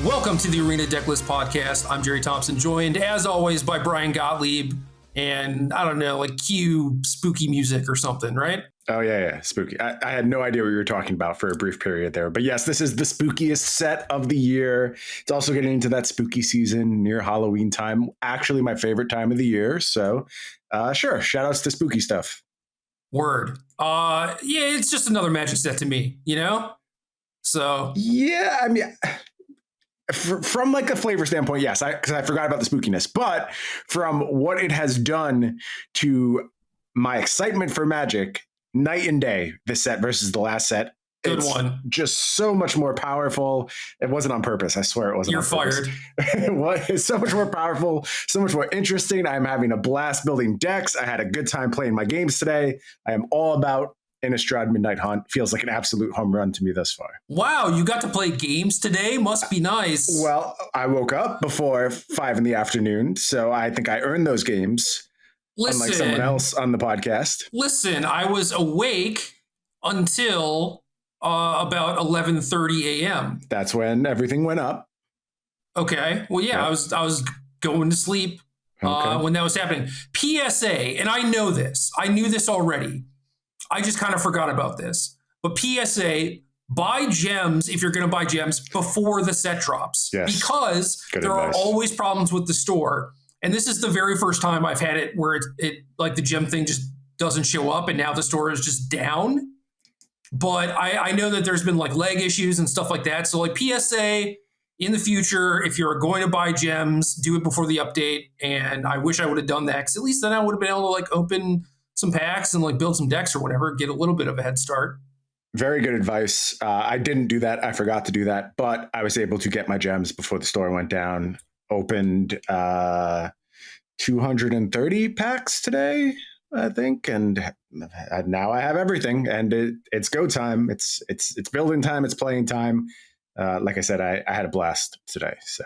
Welcome to the Arena Decklist Podcast. I'm Jerry Thompson, joined as always by Brian Gottlieb, and I don't know, like cue spooky music or something, right? Oh, yeah. Spooky. I had no idea what you were talking about for a brief period there. But yes, this is the spookiest set of the year. It's also getting into that spooky season near Halloween time. Actually, my favorite time of the year. So, sure. Shout outs to spooky stuff. Word. Yeah, it's just another Magic set to me, you know? So. Yeah, I mean, from like a flavor standpoint, yes, because I forgot about the spookiness. But from what it has done to my excitement for Magic, night and day, this set versus the last set. Good it's one. Just so much more powerful. It wasn't on purpose. I swear it wasn't. You're on purpose. fired. It's so much more powerful, so much more interesting. I'm having a blast building decks. I had a good time playing my games today. I am all about Innistrad Midnight Hunt. Feels like an absolute home run to me thus far. Wow, you got to play games today? Must be nice. Well, I woke up before 5 p.m, so I think I earned those games. Listen, unlike someone else on the podcast. Listen, I was awake until about 11:30 a.m. That's when everything went up. Okay. Well, yeah, yep. I was going to sleep when that was happening. PSA, and I know this. I knew this already. I just kind of forgot about this. But PSA, buy gems if you're going to buy gems before the set drops. Yes. Because Good there advice. are always problems with the store. And this is the very first time I've had it where it like the gem thing just doesn't show up and now the store is just down. But I know that there's been like leg issues and stuff like that. So like PSA, in the future, if you're going to buy gems, do it before the update. And I wish I would have done that because at least then I would have been able to like open some packs and like build some decks or whatever, get a little bit of a head start. Very good advice. I didn't do that. I forgot to do that, but I was able to get my gems before the store went down. Opened 230 packs today, I think, and now I have everything. And it's go time. It's building time. It's playing time. Like I said, I had a blast today. So,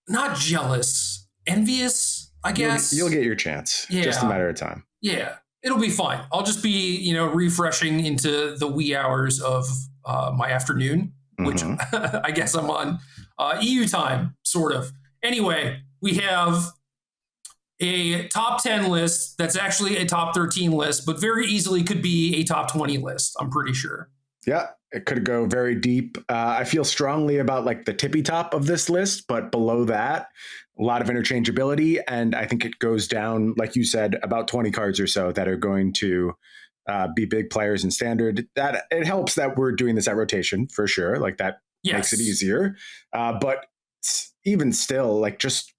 not jealous, envious, I guess. You'll get your chance. Yeah. Just a matter of time. Yeah, it'll be fine. I'll just be refreshing into the wee hours of my afternoon, which I guess I'm on EU time, sort of. Anyway, we have a top 10 list that's actually a top 13 list, but very easily could be a top 20 list, I'm pretty sure. Yeah, it could go very deep. I feel strongly about like the tippy top of this list, but below that, a lot of interchangeability. And I think it goes down, like you said, about 20 cards or so that are going to be big players in standard. That it helps that we're doing this at rotation for sure. Like that makes it easier. But even still, like just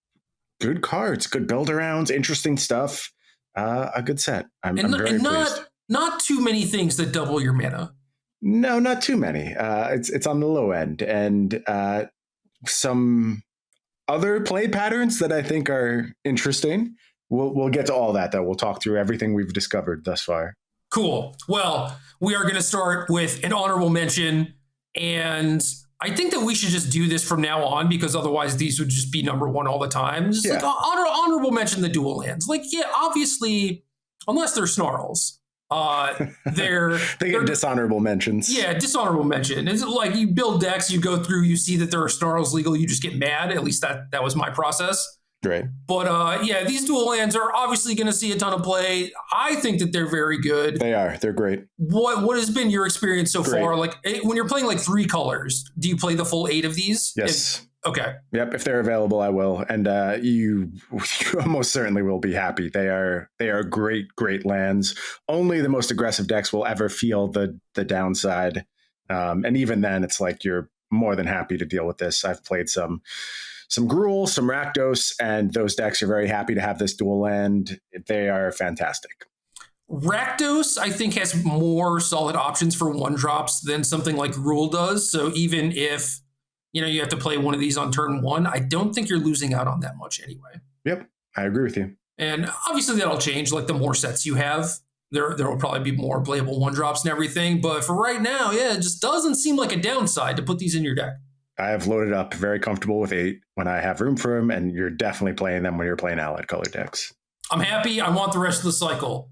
good cards, good build arounds, interesting stuff. A good set. I'm very pleased. Not too many things that double your mana. No, not too many. It's on the low end, and some other play patterns that I think are interesting. We'll get to all that though. We'll talk through everything we've discovered thus far. Cool. Well, we are going to start with an honorable mention, and I think that we should just do this from now on because otherwise these would just be number one all the time. Just like honorable mention the dual lands. Like, yeah, obviously, unless they're snarls, they get dishonorable mentions. Yeah, dishonorable mention. It's like you build decks, you go through, you see that there are snarls legal, you just get mad. At least that was my process. Great. But yeah, these dual lands are obviously going to see a ton of play. I think that they're very good. They are. They're great. What has been your experience so far? Like when you're playing like 3 colors, do you play the full 8 of these? Yes. Okay. Yep. If they're available, I will. And you most certainly will be happy. They are great lands. Only the most aggressive decks will ever feel the downside. And even then, it's like you're more than happy to deal with this. I've played some Gruul, some Rakdos, and those decks are very happy to have this dual land. They are fantastic. Rakdos, I think, has more solid options for 1-drops than something like Gruul does. So even if you have to play one of these on turn 1, I don't think you're losing out on that much anyway. Yep, I agree with you. And obviously that'll change. Like the more sets you have, there will probably be more playable 1-drops and everything. But for right now, yeah, it just doesn't seem like a downside to put these in your deck. I have loaded up very comfortable with 8 when I have room for them, and you're definitely playing them when you're playing allied color decks. I'm happy. I want the rest of the cycle.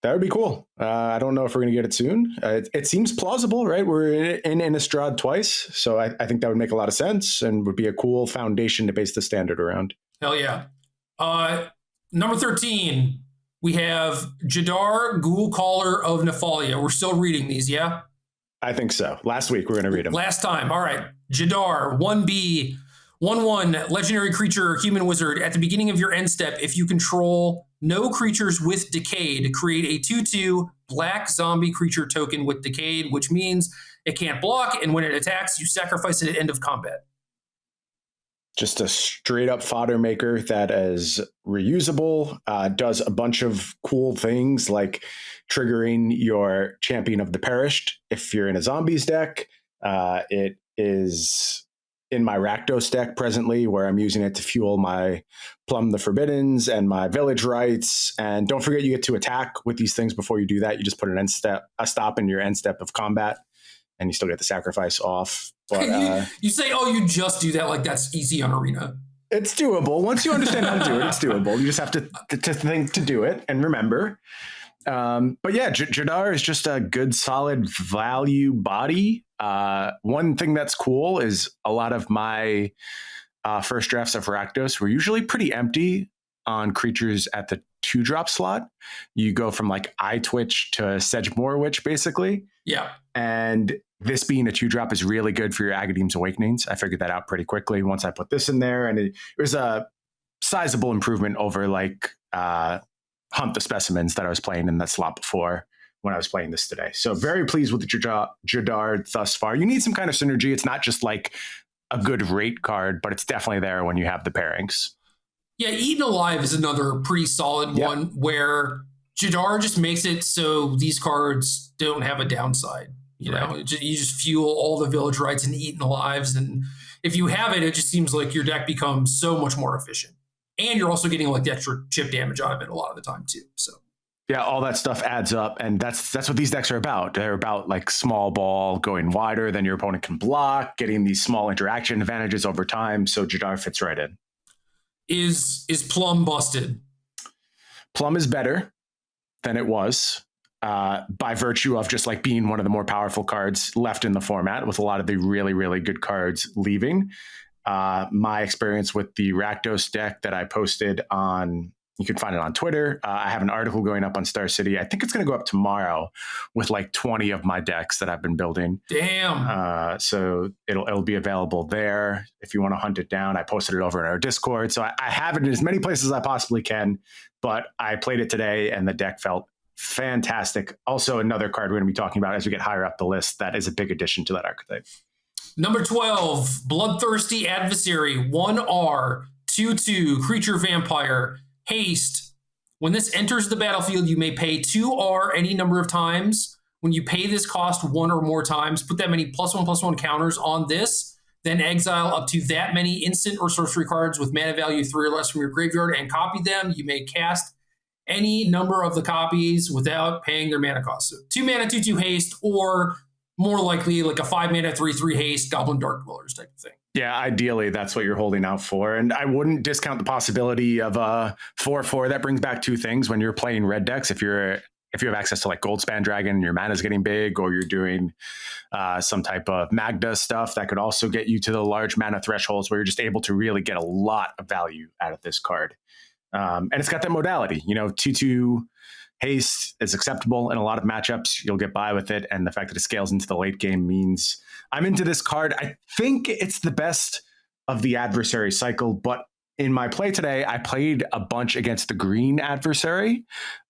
That would be cool. I don't know if we're going to get it soon. It seems plausible, right? We're in Innistrad twice, so I think that would make a lot of sense and would be a cool foundation to base the standard around. Hell yeah. Number 13, we have Jadar, Ghoul Caller of Nephalia. We're still reading these, yeah? I think so. Last week, we're going to read them. Last time. All right. Jadar, 1B, 1/1, legendary creature, human wizard. At the beginning of your end step, if you control no creatures with Decayed, create a 2/2 black zombie creature token with Decayed, which means it can't block, and when it attacks, you sacrifice it at end of combat. Just a straight up fodder maker that is reusable, does a bunch of cool things like triggering your Champion of the Perished if you're in a zombies deck. It is in my Rakdos deck presently, where I'm using it to fuel my Plumb the Forbiddens and my Village Rites. And don't forget, you get to attack with these things before you do that. You just put a stop in your end step of combat, and you still get the sacrifice off. But you say, oh, you just do that like that's easy on Arena. It's doable. Once you understand how to do it, it's doable. You just have to think to do it and remember. But yeah, Jadar is just a good, solid value body. One thing that's cool is a lot of my first drafts of Rakdos were usually pretty empty on creatures at the 2-drop slot. You go from like Eye Twitch to Sedgemoor Witch, basically. Yeah. And this being a 2-drop is really good for your Agadeem's Awakenings. I figured that out pretty quickly once I put this in there. And it was a sizable improvement over like Hunt the Specimens that I was playing in that slot before when I was playing this today. So very pleased with the Jadar thus far. You need some kind of synergy. It's not just like a good rate card, but it's definitely there when you have the pairings. Yeah, Eaten Alive is another pretty solid one where Jadar just makes it so these cards don't have a downside. You know, you just fuel all the Village Rites and Eaten Alives. And if you have it, it just seems like your deck becomes so much more efficient. And you're also getting like the extra chip damage out of it a lot of the time too. So yeah, all that stuff adds up, and that's what these decks are about. They're about like small ball, going wider than your opponent can block, getting these small interaction advantages over time. So Jadar fits right in. Is Plum busted? Plum is better than it was by virtue of just like being one of the more powerful cards left in the format, with a lot of the really, really good cards leaving. My experience with the Rakdos deck that I posted on, you can find it on Twitter. I have an article going up on Star City. I think it's going to go up tomorrow with like 20 of my decks that I've been building. Damn. So it'll be available there if you want to hunt it down. I posted it over in our Discord. So I have it in as many places as I possibly can, but I played it today and the deck felt fantastic. Also, another card we're going to be talking about as we get higher up the list that is a big addition to that archetype. Number 12, Bloodthirsty Adversary, 1R, 2/2, creature vampire, haste. When this enters the battlefield, you may pay 2R any number of times. When you pay this cost 1 or more times, put that many +1/+1 counters on this, then exile up to that many instant or sorcery cards with mana value 3 or less from your graveyard and copy them. You may cast any number of the copies without paying their mana cost. So 2 mana, 2/2 haste, or more likely like a 5 mana, 3/3 haste, Goblin Dark Dwellers type of thing. Yeah, ideally, that's what you're holding out for. And I wouldn't discount the possibility of a 4/4 that brings back two things when you're playing red decks. If you have access to like Goldspan Dragon, your mana's getting big, or you're doing some type of Magda stuff that could also get you to the large mana thresholds where you're just able to really get a lot of value out of this card. And it's got that modality, 2/2 haste is acceptable in a lot of matchups. You'll get by with it. And the fact that it scales into the late game means I'm into this card. I think it's the best of the adversary cycle, but in my play today, I played a bunch against the green adversary.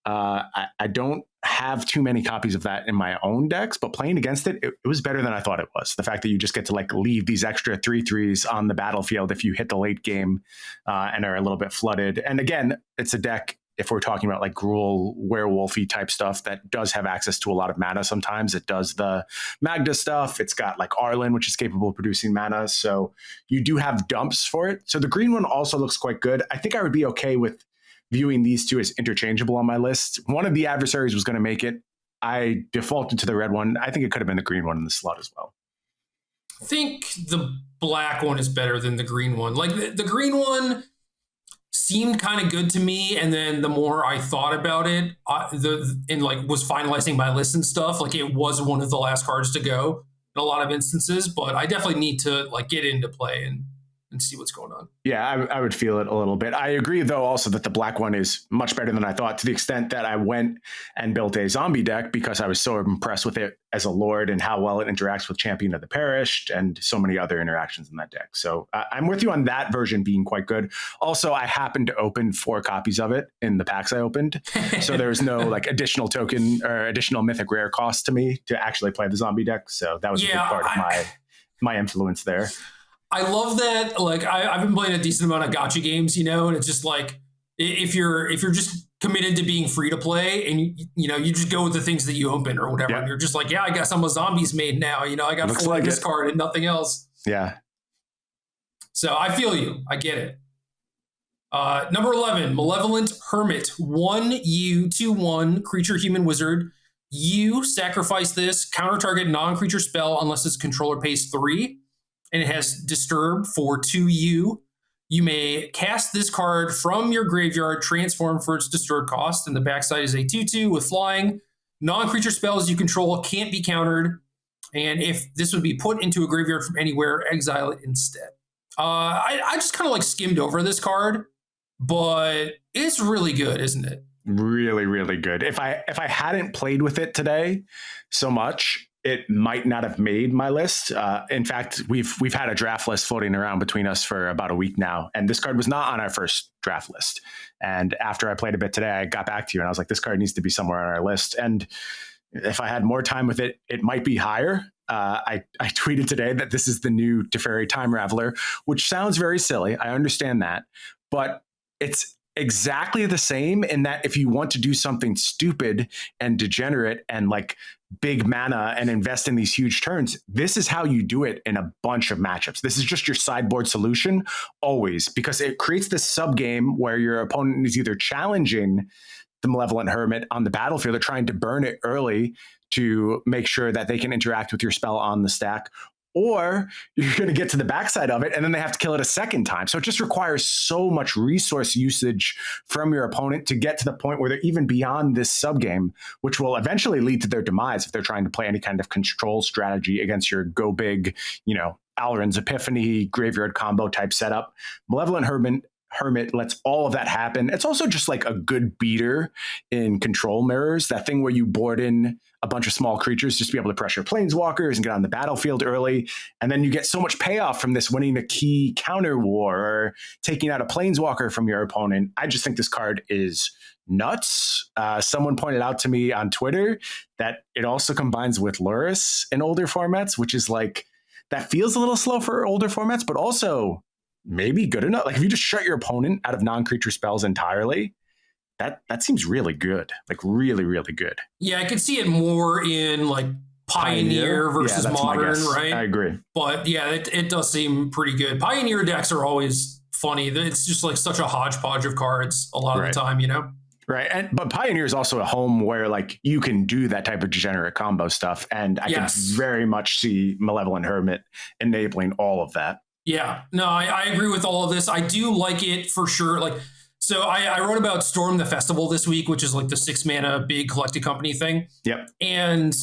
I don't have too many copies of that in my own decks, but playing against it was better than I thought it was. The fact that you just get to like leave these extra 3/3s on the battlefield if you hit the late game and are a little bit flooded. And again, it's a deck, if we're talking about like Gruul, werewolfy type stuff, that does have access to a lot of mana sometimes. It does the Magda stuff. It's got like Arlen, which is capable of producing mana. So you do have dumps for it. So the green one also looks quite good. I think I would be okay with viewing these two as interchangeable on my list. One of the adversaries was going to make it. I defaulted to the red one. I think it could have been the green one in the slot as well. I think the black one is better than the green one. Like the green one seemed kind of good to me, and then the more I thought about it, was finalizing my list and stuff, like it was one of the last cards to go in a lot of instances. But I definitely need to like get into play and see what's going on. Yeah, I would feel it a little bit. I agree, though, also that the black one is much better than I thought, to the extent that I went and built a zombie deck because I was so impressed with it as a lord and how well it interacts with Champion of the Perished and so many other interactions in that deck. So I'm with you on that version being quite good. Also, I happened to open 4 copies of it in the packs I opened. So there's no like additional token or additional mythic rare cost to me to actually play the zombie deck. So that was a big part of my influence there. I love that. Like I've been playing a decent amount of gacha games, and it's just like if you're just committed to being free to play, and you just go with the things that you open or whatever, and you're just like, yeah, I guess I'm a zombies maid now. I got Looks 4 like of this it. card and nothing else. Yeah. So I feel you. I get it. Number 11, Malevolent Hermit. 1/2 2/1 creature human wizard. You sacrifice this, counter target non-creature spell unless its controller pays 3. And it has Disturb for 2/. You may cast this card from your graveyard, transform for its Disturb cost, and the backside is a 2/2 with flying. Non-creature spells you control can't be countered, and if this would be put into a graveyard from anywhere, exile it instead. I just kind of like skimmed over this card, but it's really good, isn't it? Really, really good. If I hadn't played with it today so much, it might not have made my list. In fact, we've had a draft list floating around between us for about a week now, and this card was not on our first draft list. And after I played a bit today, I got back to you and I was like, this card needs to be somewhere on our list. And if I had more time with it, it might be higher. I tweeted today that this is the new Teferi Time Raveler, which sounds very silly. I understand that, but it's exactly the same in that if you want to do something stupid and degenerate and like big mana and invest in these huge turns, this is how you do it in a bunch of matchups. This is just your sideboard solution always, because it creates this sub game where your opponent is either challenging the Malevolent Hermit on the battlefield or trying to burn it early to make sure that they can interact with your spell on the stack, or you're going to get to the backside of it and then they have to kill it a second time. So it just requires so much resource usage from your opponent to get to the point where they're even beyond this subgame, which will eventually lead to their demise if they're trying to play any kind of control strategy against your go big, Alrund's Epiphany, graveyard combo type setup. Malevolent Hermit lets all of that happen. It's also just like a good beater in control mirrors, that thing where you board in a bunch of small creatures just to be able to pressure planeswalkers and get on the battlefield early. And then you get so much payoff from this, winning a key counter war or taking out a planeswalker from your opponent. I just think this card is nuts. Someone pointed out to me on Twitter that it also combines with Lurrus in older formats, which is like, that feels a little slow for older formats, but also maybe good enough. Like if you just shut your opponent out of non-creature spells entirely, that seems really good. Like really, really good. Yeah, I could see it more in like Pioneer versus Modern, right? I agree. But yeah, it does seem pretty good. Pioneer decks are always funny. It's just like such a hodgepodge of cards a lot of the time, Right. But Pioneer is also a home where like you can do that type of degenerate combo stuff. And I can very much see Malevolent Hermit enabling all of that. Yeah, no, I agree with all of this. I do like it for sure. Like, so I wrote about Storm the Festival this week, which is like the 6 mana big collected company thing. Yep. And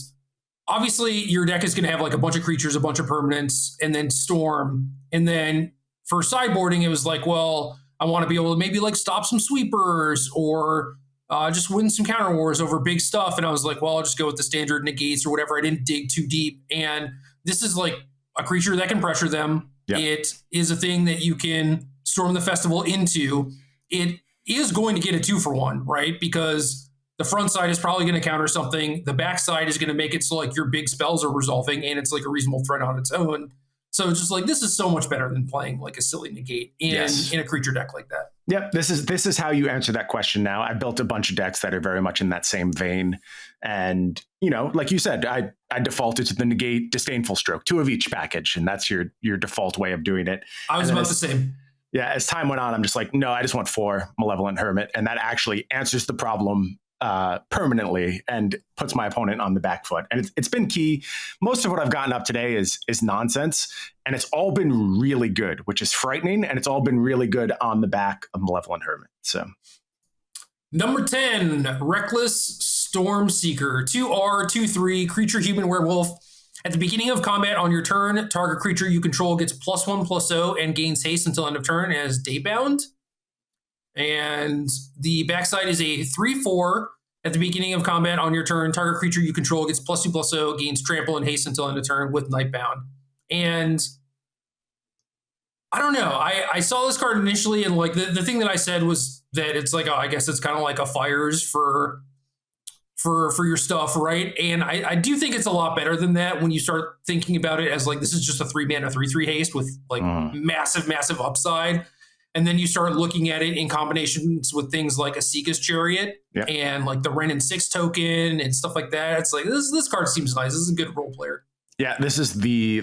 obviously your deck is going to have like a bunch of creatures, a bunch of permanents, and then Storm. And then for sideboarding, it was like, well, I want to be able to maybe like stop some sweepers or just win some counter wars over big stuff. And I was like, well, I'll just go with the standard negates or whatever. I didn't dig too deep. And this is like a creature that can pressure them. Yep. It is a thing that you can Storm the Festival into. It is going to get a 2-for-1, right? Because the front side is probably going to counter something. The back side is going to make it so like your big spells are resolving and it's like a reasonable threat on its own. So it's just like, this is so much better than playing like a silly negate in a creature deck like that. Yep. This is how you answer that question now. I built a bunch of decks that are very much in that same vein. And, like you said, I defaulted to the negate disdainful stroke, 2 of each package. And that's your default way of doing it. I was about the same. Yeah. As time went on, I'm just like, no, I just want 4 Malevolent Hermit. And that actually answers the problem permanently and puts my opponent on the back foot. And it's been key. Most of what I've gotten up today is nonsense, and it's all been really good, which is frightening, and it's all been really good on the back of Malevolent Hermit. So number 10, Reckless Stormseeker. 2R, 2/3, creature, human, werewolf. At the beginning of combat on your turn, target creature you control gets +1/+0 and gains haste until end of turn as Daybound. And the backside is a 3/4. At the beginning of combat on your turn, target creature you control gets +2/+0, gains trample and haste until end of turn with Nightbound. And I don't know. I saw this card initially, and like the thing that I said was that it's like, I guess it's kind of like a fires for your stuff, right? And I do think it's a lot better than that when you start thinking about it as like, this is just a 3-mana 3/3 haste with like massive upside. And then you start looking at it in combinations with things like a Seeker's Chariot and like the Ren and 6 token and stuff like that. It's like, this card seems nice. This is a good role player. Yeah, this is the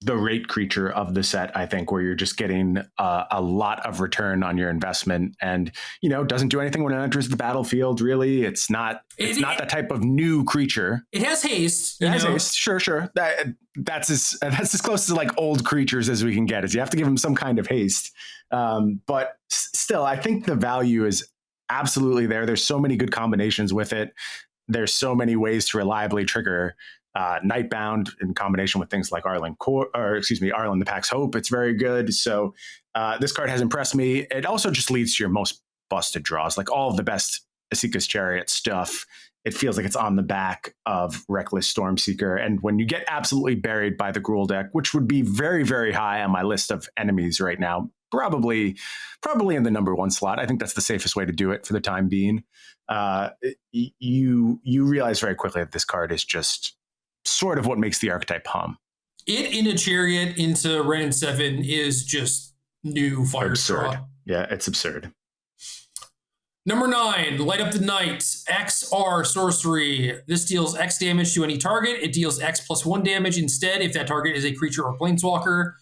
rate creature of the set, I think, where you're just getting a lot of return on your investment, and doesn't do anything when it enters the battlefield. Really, it's not that type of new creature. It has haste. It has haste. Sure. That's as close to like old creatures as we can get. Is you have to give them some kind of haste, but still, I think the value is absolutely there. There's so many good combinations with it. There's so many ways to reliably trigger Nightbound in combination with things like Arlen the Pack's Hope. It's very good. So this card has impressed me. It also just leads to your most busted draws, like all of the best Asika's Chariot stuff. It feels like it's on the back of Reckless Stormseeker. And when you get absolutely buried by the Gruul deck, which would be very, very high on my list of enemies right now, probably in the number 1 slot. I think that's the safest way to do it for the time being. You realize very quickly that this card is just sort of what makes the archetype hum. It in a Chariot into Ren and 7 is just new fire absurd. straw. Yeah, it's absurd. Number 9, Light Up the Night, XR sorcery. This deals X damage to any target. It deals X +1 damage instead if that target is a creature or planeswalker.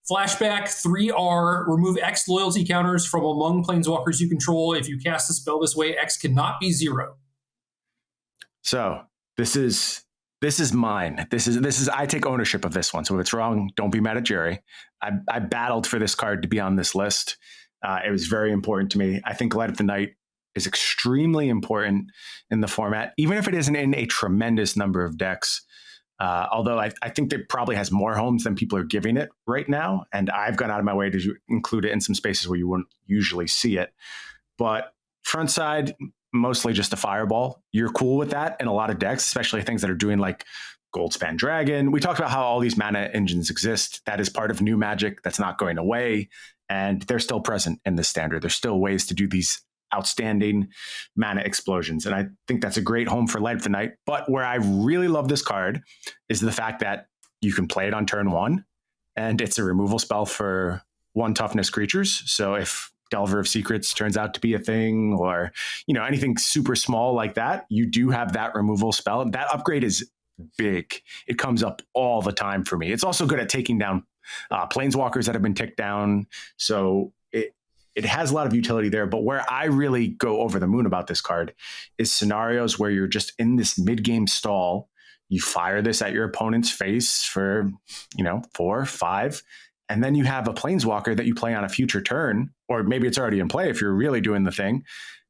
Flashback, 3R, remove X loyalty counters from among planeswalkers you control. If you cast a spell this way, X cannot be 0. So this is mine. This is I take ownership of this one. So if it's wrong, don't be mad at Jerry. I battled for this card to be on this list. It was very important to me. I think Light Up the Night is extremely important in the format, even if it isn't in a tremendous number of decks. Although I think it probably has more homes than people are giving it right now. And I've gone out of my way to include it in some spaces where you wouldn't usually see it. But front side, mostly just a fireball. You're cool with that in a lot of decks, especially things that are doing like Goldspan Dragon. We talked about how all these mana engines exist. That is part of new Magic. That's not going away. And they're still present in the standard. There's still ways to do these outstanding mana explosions. And I think that's a great home for Light Up the Night. But where I really love this card is the fact that you can play it on turn 1, and it's a removal spell for 1 toughness creatures. So if Delver of Secrets turns out to be a thing, or anything super small like that, you do have that removal spell. That upgrade is big. It comes up all the time for me. It's also good at taking down planeswalkers that have been ticked down. So it has a lot of utility there. But where I really go over the moon about this card is scenarios where you're just in this mid-game stall. You fire this at your opponent's face for 4, 5. And then you have a planeswalker that you play on a future turn, or maybe it's already in play if you're really doing the thing.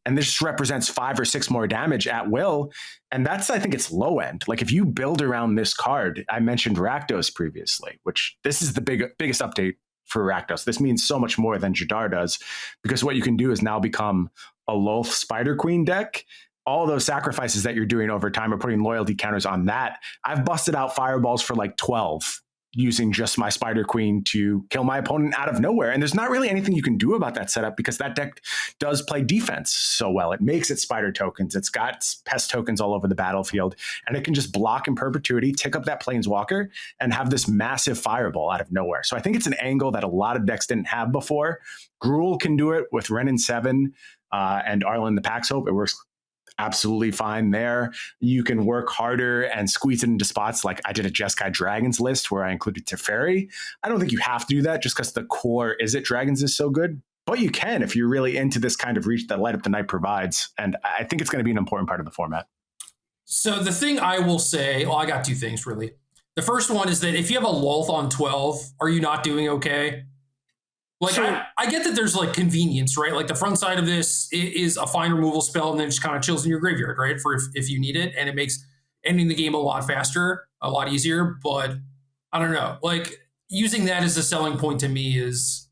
And this represents 5 or 6 more damage at will. And that's, I think it's low end. Like if you build around this card, I mentioned Rakdos previously, which this is the biggest update for Rakdos. This means so much more than Jadar does, because what you can do is now become a Lolth Spider Queen deck. All those sacrifices that you're doing over time are putting loyalty counters on that. I've busted out fireballs for like 12 using just my Spider Queen to kill my opponent out of nowhere. And there's not really anything you can do about that setup because that deck does play defense so well. It makes its spider tokens. It's got pest tokens all over the battlefield, and it can just block in perpetuity, tick up that planeswalker, and have this massive fireball out of nowhere. So I think it's an angle that a lot of decks didn't have before. Gruul can do it with Ren and 7 and Arlen the Pack's Hope. It works absolutely fine there. You can work harder and squeeze it into spots like I did a Jeskai Dragons list where I included Teferi. I don't think you have to do that just because the core Izzet Dragons is so good. but you can if you're really into this kind of reach that Light Up the Night provides. And I think it's going to be an important part of the format. So the thing I will say, I got two things really. The first one is that if you have a Lolth on 12, are you not doing okay? Like, so, I get that there's like convenience, right? Like the front side of this is a fine removal spell and then it just kind of chills in your graveyard, right? For if you need it, and it makes ending the game a lot faster, a lot easier. But I don't know, like using that as a selling point to me is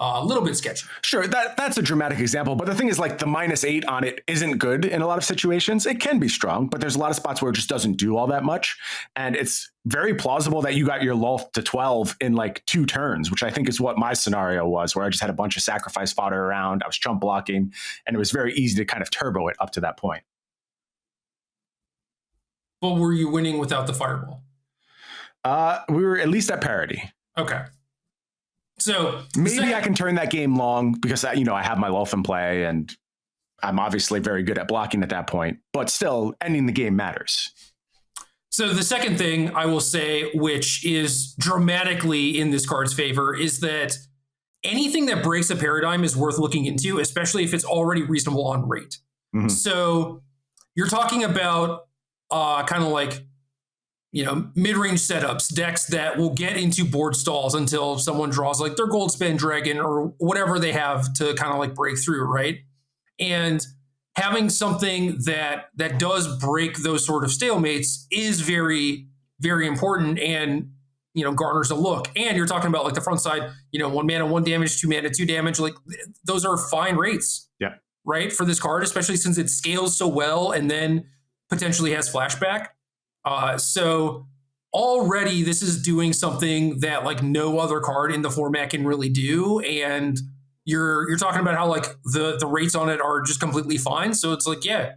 a little bit sketchy. Sure, that's a dramatic example, but the thing is, like, the -8 on it isn't good in a lot of situations. It can be strong, but there's a lot of spots where it just doesn't do all that much. And it's very plausible that you got your Lolth to 12 in like 2 turns, which I think is what my scenario was, where I just had a bunch of sacrifice fodder around, I was chump blocking, and it was very easy to kind of turbo it up to that point. But were you winning without the fireball? We were at least at parity. Okay. So maybe I can turn that game long because I have my Lolth in play and I'm obviously very good at blocking at that point, but still ending the game matters. So the second thing I will say, which is dramatically in this card's favor, is that anything that breaks a paradigm is worth looking into, especially if it's already reasonable on rate. Mm-hmm. So you're talking about kind of like, mid-range setups, decks that will get into board stalls until someone draws like their Goldspan Dragon or whatever they have to kind of like break through, right? And having something that does break those sort of stalemates is very, very important and, garners a look. And you're talking about like the front side, 1 mana, 1 damage, 2 mana, 2 damage. Like those are fine rates, yeah, right? For this card, especially since it scales so well and then potentially has flashback. So already this is doing something that like no other card in the format can really do. And you're talking about how like the rates on it are just completely fine. So it's like, yeah,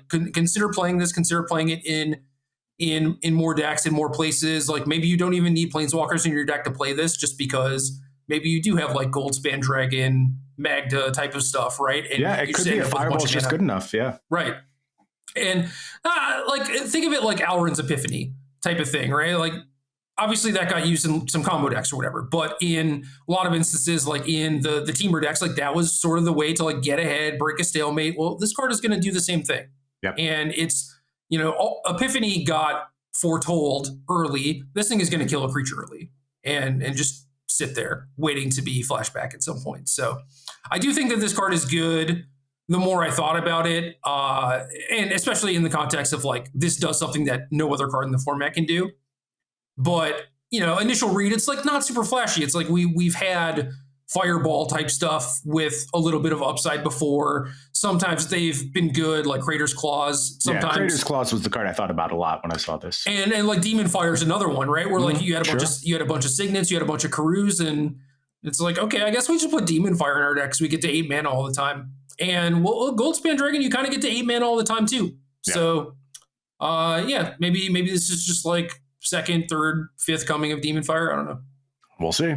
consider playing this, consider playing it in more decks, in more places. Like maybe you don't even need Planeswalkers in your deck to play this just because maybe you do have like Goldspan Dragon, Magda type of stuff, right? And yeah, it could be a fireball just good enough. Yeah. Right. And like think of it like Alrund's Epiphany type of thing, right? Like obviously that got used in some combo decks or whatever, but in a lot of instances, like in the teamer decks, like that was sort of the way to like get ahead, break a stalemate. Well, this card is going to do the same thing. Yep. And it's, Epiphany got foretold early. This thing is going to kill a creature early and just sit there waiting to be flashback at some point. So I do think that this card is good. The more I thought about it, and especially in the context of like, this does something that no other card in the format can do. But, initial read, it's like not super flashy. It's like we've had fireball type stuff with a little bit of upside before. Sometimes they've been good, like Crater's Claws. Sometimes. Yeah, Crater's Claws was the card I thought about a lot when I saw this. And like Demon Fire is another one, right? Where like you had a bunch of Signets, you had a bunch of Karus, and it's like, okay, I guess we should put Demon Fire in our deck because we get to 8 mana all the time. And Goldspan Dragon, you kind of get to 8 mana all the time too. Yeah. So, maybe this is just like second, third, fifth coming of Demon Fire. I don't know. We'll see.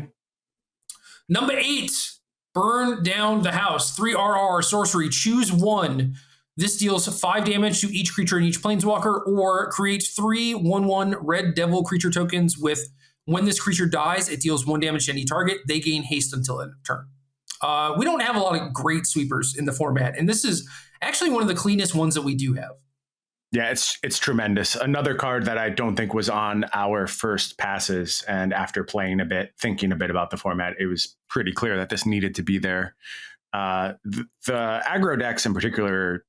Number 8, Burn Down the House. 3 RR sorcery. Choose one. This deals 5 damage to each creature in each planeswalker, or create 3 1/1 red devil creature tokens with when this creature dies, it deals 1 damage to any target. They gain haste until end of turn. We don't have a lot of great sweepers in the format, and this is actually one of the cleanest ones that we do have. Yeah, it's tremendous. Another card that I don't think was on our first passes, and after playing a bit, thinking a bit about the format, it was pretty clear that this needed to be there. The aggro decks in particular,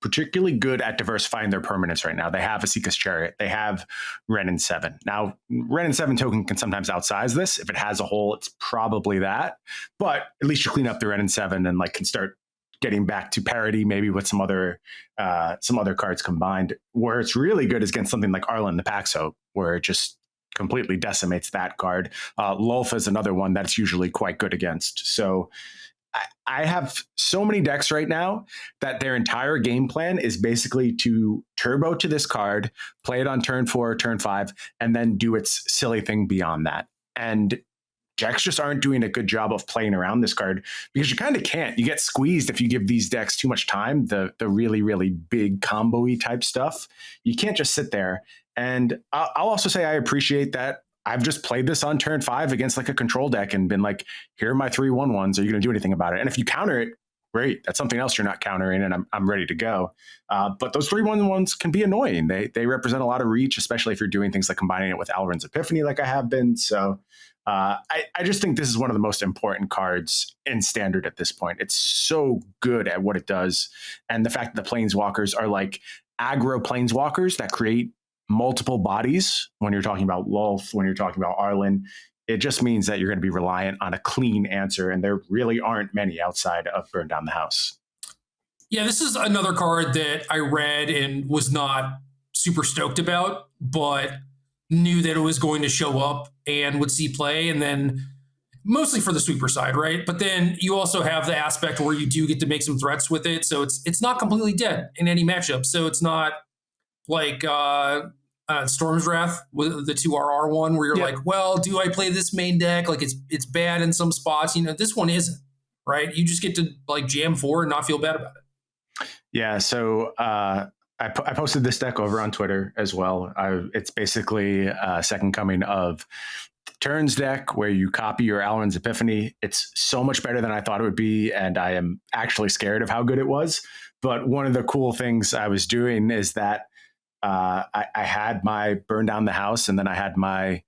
particularly good at diversifying their permanents right now. They have Asika's Chariot. They have Wrenn and 7. Now, Wrenn and 7 token can sometimes outsize this. If it has a hole, it's probably that. But at least you clean up the Wrenn and 7 and like can start getting back to parity, maybe with some other cards combined. Where it's really good is against something like Arlen the Paxo, where it just completely decimates that card. Lolth is another one that's usually quite good against. So I have so many decks right now that their entire game plan is basically to turbo to this card, play it on turn 4, turn 5, and then do its silly thing beyond that. And decks just aren't doing a good job of playing around this card because you kind of can't. You get squeezed if you give these decks too much time, the really, really big combo-y type stuff. You can't just sit there. And I'll also say I appreciate that I've just played this on turn 5 against like a control deck and been like, here are my 3/1/1s. Are you going to do anything about it? And if you counter it, great. That's something else you're not countering, and I'm ready to go. But those 3/1/1s can be annoying. They represent a lot of reach, especially if you're doing things like combining it with Alrund's Epiphany like I have been. So I just think this is one of the most important cards in Standard at this point. It's so good at what it does. And the fact that the Planeswalkers are like aggro Planeswalkers that create multiple bodies when you're talking about Lolth, when you're talking about Arlen, it just means that you're going to be reliant on a clean answer. And there really aren't many outside of Burn Down the House. Yeah, this is another card that I read and was not super stoked about, but knew that it was going to show up and would see play. And then mostly for the sweeper side, right? But then you also have the aspect where you do get to make some threats with it. So it's not completely dead in any matchup. So it's not like Storm's Wrath with the 2RR one where you're like, well, do I play this main deck? Like it's bad in some spots. This one isn't, right? You just get to like jam 4 and not feel bad about it. Yeah. So I posted this deck over on Twitter as well. It's basically a second coming of Turns deck where you copy your Alrund's Epiphany. It's so much better than I thought it would be, and I am actually scared of how good it was. But one of the cool things I was doing is that I had my Burn Down the House, and then I had my,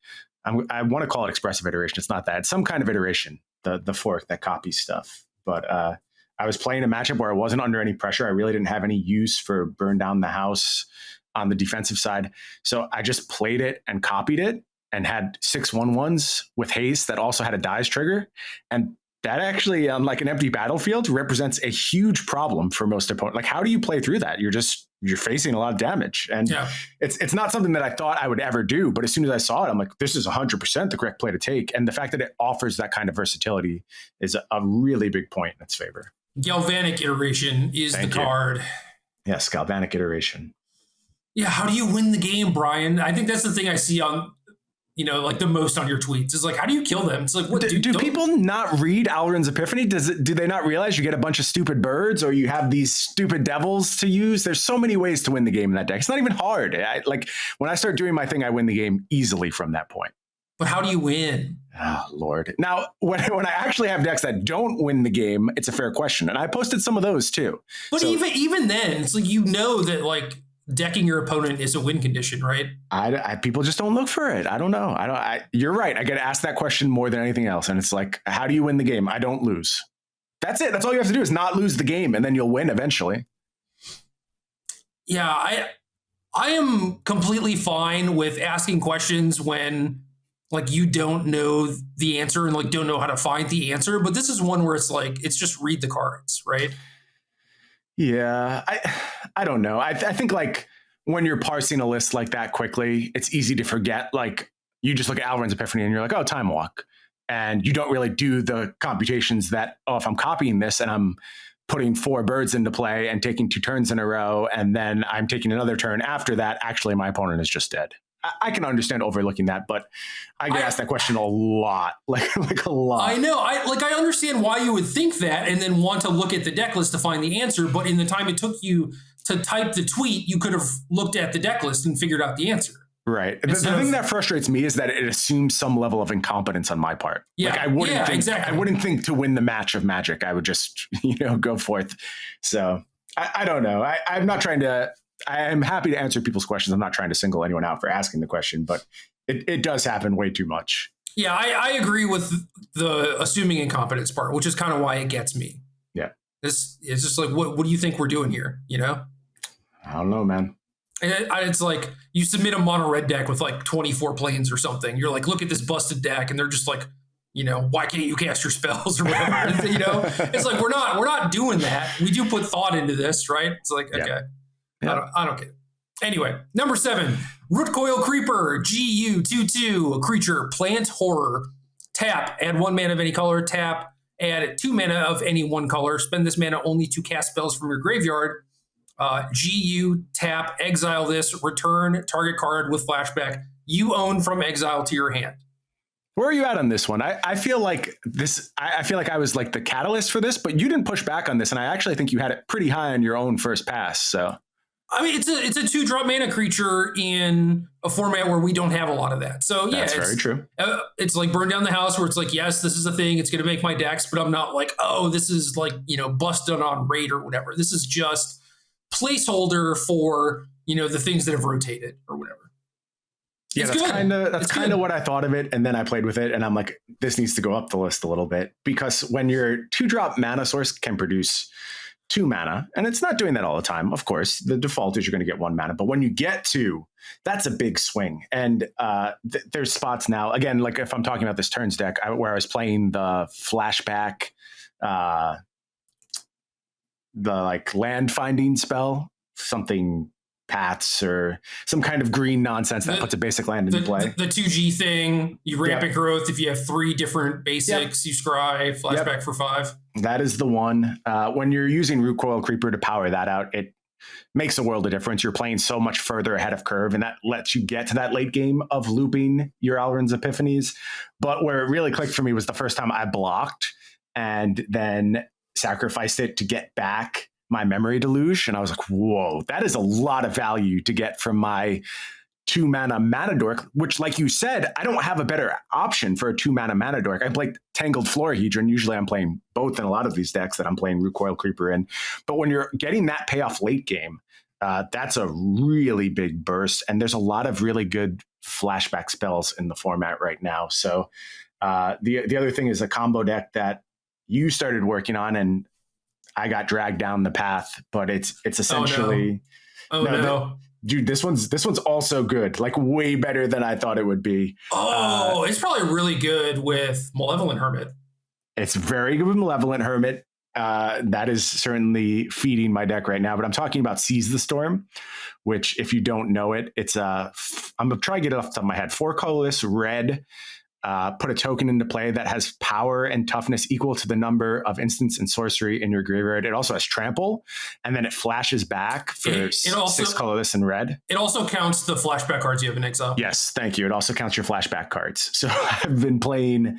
I want to call it expressive iteration. It's not that. It's some kind of iteration, the fork that copies stuff. But I was playing a matchup where I wasn't under any pressure. I really didn't have any use for Burn Down the House on the defensive side. So I just played it and copied it and had 6/1/1s with haste that also had a dies trigger. And that actually, on like an empty battlefield, represents a huge problem for most opponents. Like, how do you play through that? You're facing a lot of damage. And it's not something that I thought I would ever do. But as soon as I saw it, I'm like, this is 100% the correct play to take. And the fact that it offers that kind of versatility is a really big point in its favor. Galvanic Iteration is the card. Yes, Galvanic Iteration. Yeah, how do you win the game, Brian? I think that's the thing I see on, like the most on your tweets is like, how do you kill them? It's like, what do people not read Alrund's Epiphany? Do they not realize you get a bunch of stupid birds or you have these stupid devils to use? There's so many ways to win the game in that deck. It's not even hard. Like when I start doing my thing, I win the game easily from that point. But how do you win? Oh, Lord. Now, when I actually have decks that don't win the game, it's a fair question. And I posted some of those too. But even then, it's like, that like decking your opponent is a win condition, right? People just don't look for it. I don't know. You're right. I get asked that question more than anything else. And it's like, how do you win the game? I don't lose. That's it. That's all you have to do is not lose the game, and then you'll win eventually. Yeah, I am completely fine with asking questions when like you don't know the answer and like don't know how to find the answer. But this is one where it's like, it's just read the cards, right? Yeah, I don't know. I think like when you're parsing a list like that quickly, it's easy to forget. Like you just look at Alrund's Epiphany and you're like, oh, Time Walk. And you don't really do the computations that, if I'm copying this and I'm putting 4 birds into play and taking 2 turns in a row, and then I'm taking another turn after that, actually my opponent is just dead. I can understand overlooking that, but I get asked that question a lot, like a lot. I know. I understand why you would think that and then want to look at the deck list to find the answer. But in the time it took you to type the tweet, you could have looked at the deck list and figured out the answer. Right. The thing that frustrates me is that it assumes some level of incompetence on my part. Yeah. Like I wouldn't think to win the match of Magic. I would just, go forth. So I don't know. I'm not trying to. I am happy to answer people's questions. I'm not trying to single anyone out for asking the question, but it does happen way too much. Yeah, I agree with the assuming incompetence part, which is kind of why it gets me. Yeah. It's just like, what do you think we're doing here? I don't know, man. It's like you submit a mono red deck with like 24 planes or something. You're like, look at this busted deck. And they're just like, why can't you cast your spells or whatever? It's like, we're not doing that. We do put thought into this, right? It's like, okay. Yeah. I don't get it. Anyway, number 7, Rootcoil Creeper, GU 2/2, a creature, plant horror. Tap, add 1 mana of any color. Tap, add 2 mana of any one color. Spend this mana only to cast spells from your graveyard. GU, tap, exile this, return target card with flashback you own from exile to your hand. Where are you at on this one? I feel like I feel like I was like the catalyst for this, but you didn't push back on this, and I actually think you had it pretty high on your own first pass. So I mean, it's a 2-drop mana creature in a format where we don't have a lot of that. So yeah, That's very true. It's like Burn Down the House, where it's like, yes, this is a thing. It's going to make my decks, but I'm not like, oh, this is like, busted on raid or whatever. This is just placeholder for the things that have rotated or whatever. Yeah, that's kind of what I thought of it, and then I played with it, and I'm like, this needs to go up the list a little bit, because when your 2-drop mana source can produce 2 mana, and it's not doing that all the time, of course, the default is you're going to get 1 mana, but when you get 2, that's a big swing. And there's spots now, again, like if I'm talking about this turns deck, where I was playing the flashback, the like land finding spell, something paths or some kind of green nonsense that puts a basic land into play. The 2G thing, you rampant growth. If you have 3 different basics, you scry, flashback for 5. That is the one. When you're using Root Coil Creeper to power that out, it makes a world of difference. You're playing so much further ahead of curve, and that lets you get to that late game of looping your Alrund's Epiphanies. But where it really clicked for me was the first time I blocked and then sacrificed it to get back my Memory Deluge, and I was like, whoa, that is a lot of value to get from my 2 mana mana dork, which, like you said, I don't have a better option for a 2 mana mana dork. I play Tangled Florahedron. Usually I'm playing both in a lot of these decks that I'm playing Root Coil Creeper in. But when you're getting that payoff late game, that's a really big burst, and there's a lot of really good flashback spells in the format right now. So the other thing is a combo deck that you started working on, and I got dragged down the path, but it's essentially no. Dude, this one's also good, like way better than I thought it would be. It's probably really good with Malevolent Hermit. It's very good with Malevolent Hermit. That is certainly feeding my deck right now, but I'm talking about Seize the Storm, which, if you don't know it, it's I'm gonna try to get it off the top of my head. 4 colorless red. Put a token into play that has power and toughness equal to the number of instants and sorcery in your graveyard. It also has trample, and then it flashes back for 6 colorless and red. It also counts the flashback cards you have in exile. Yes, thank you. It also counts your flashback cards. So I've been playing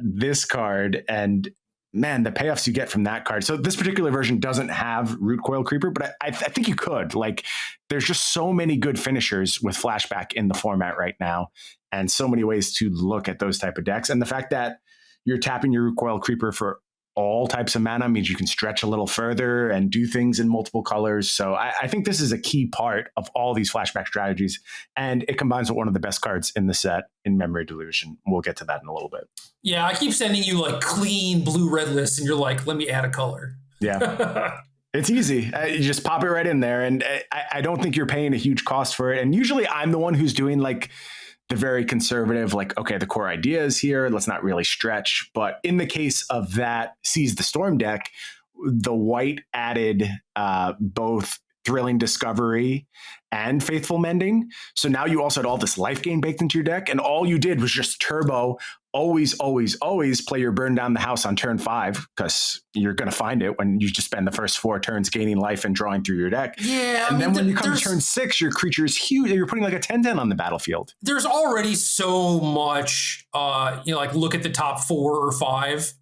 this card, and man, the payoffs you get from that card. So this particular version doesn't have Root Coil Creeper, but I think you could. Like, there's just so many good finishers with flashback in the format right now, and so many ways to look at those type of decks. And the fact that you're tapping your Root Coil Creeper for all types of mana means you can stretch a little further and do things in multiple colors. So I think this is a key part of all these flashback strategies, and it combines with one of the best cards in the set in Memory Delusion. We'll get to that in a little bit. Yeah, I keep sending you like clean blue-red lists, and you're like, let me add a color. Yeah. It's easy. You just pop it right in there, and I don't think you're paying a huge cost for it. And usually I'm the one who's doing like the very conservative, like, okay, the core idea is here, let's not really stretch. But in the case of that Seize the Storm deck, the white added both Thrilling Discovery and Faithful Mending. So now you also had all this life gain baked into your deck, and all you did was just turbo, always play your Burn Down the House on turn 5, because you're going to find it when you just spend the first 4 turns gaining life and drawing through your deck. Yeah. And then when you come to turn 6, your creature is huge. You're putting like a 10/10 on the battlefield. There's already so much, like look at the top 4 or 5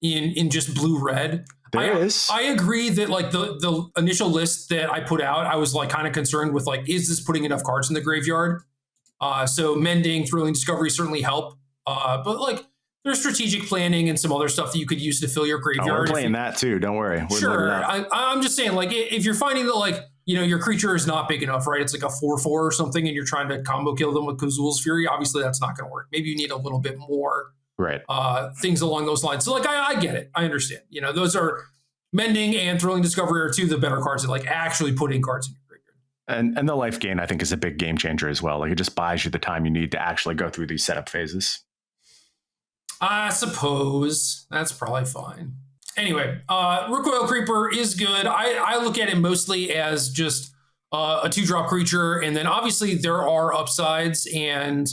in just blue-red. I agree that like the initial list that I put out, I was like kind of concerned with like, is this putting enough cards in the graveyard? So Mending, Thrilling Discovery certainly help. But like there's strategic planning and some other stuff that you could use to fill your graveyard. We're playing that too. Don't worry. Sure. I'm just saying, like, if you're finding that like, your creature is not big enough, right? It's like a 4/4 or something, and you're trying to combo kill them with Kazul's Fury. Obviously that's not going to work. Maybe you need a little bit more. Right. Things along those lines. So like, I get it. I understand. Those are Mending and Thrilling Discovery are 2 of the better cards that like actually put in cards in your graveyard. And the life gain, I think, is a big game changer as well. Like, it just buys you the time you need to actually go through these setup phases. I suppose that's probably fine. Anyway, Root Coil Creeper is good. I look at it mostly as just a 2-drop creature, and then obviously there are upsides, and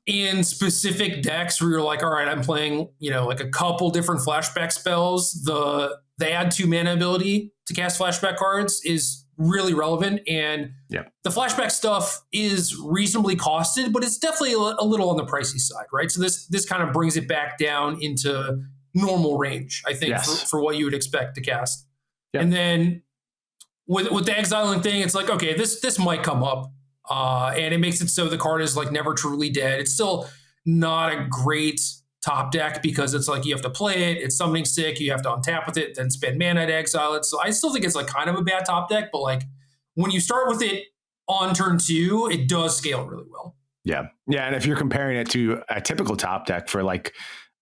in specific decks where you're like, all right, I'm playing, like a couple different flashback spells. The add 2 mana ability to cast flashback cards is really relevant. And the flashback stuff is reasonably costed, but it's definitely a little on the pricey side, right? So this kind of brings it back down into normal range, I think, for what you would expect to cast. Yep. And then with the exiling thing, it's like, okay, this might come up, and it makes it so the card is like never truly dead. It's still not a great top deck because it's like you have to play it. It's summoning sick. You have to untap with it, then spend mana to exile it. So I still think it's like kind of a bad top deck, but like when you start with it on turn 2, it does scale really well. Yeah. Yeah. And if you're comparing it to a typical top deck for like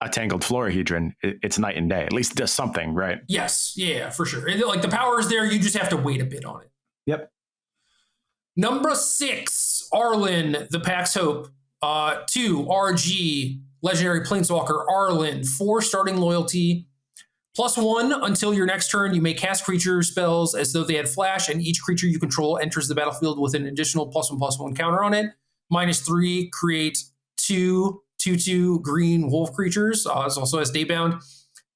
a Tangled Florahedron, it's night and day. At least it does something, right? Yes. Yeah, for sure. And like the power is there. You just have to wait a bit on it. Yep. Number 6, Arlen, the Pax Hope. 2, RG, Legendary Planeswalker, Arlen. 4, starting loyalty. +1, until your next turn, you may cast creature spells as though they had flash, and each creature you control enters the battlefield with an additional +1/+1 counter on it. -3, create 2/2 green wolf creatures. It also has Daybound.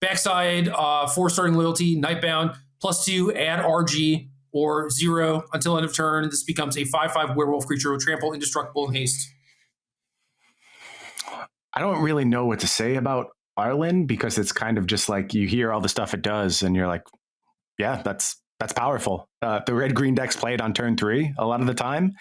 Backside, 4 starting loyalty, Nightbound. +2, add RG, or 0 until end of turn. This becomes a 5/5 werewolf creature with trample, indestructible, and haste. I don't really know what to say about Arlen because it's kind of just like you hear all the stuff it does and you're like, yeah, that's powerful. The red-green deck's played on turn 3 a lot of the time.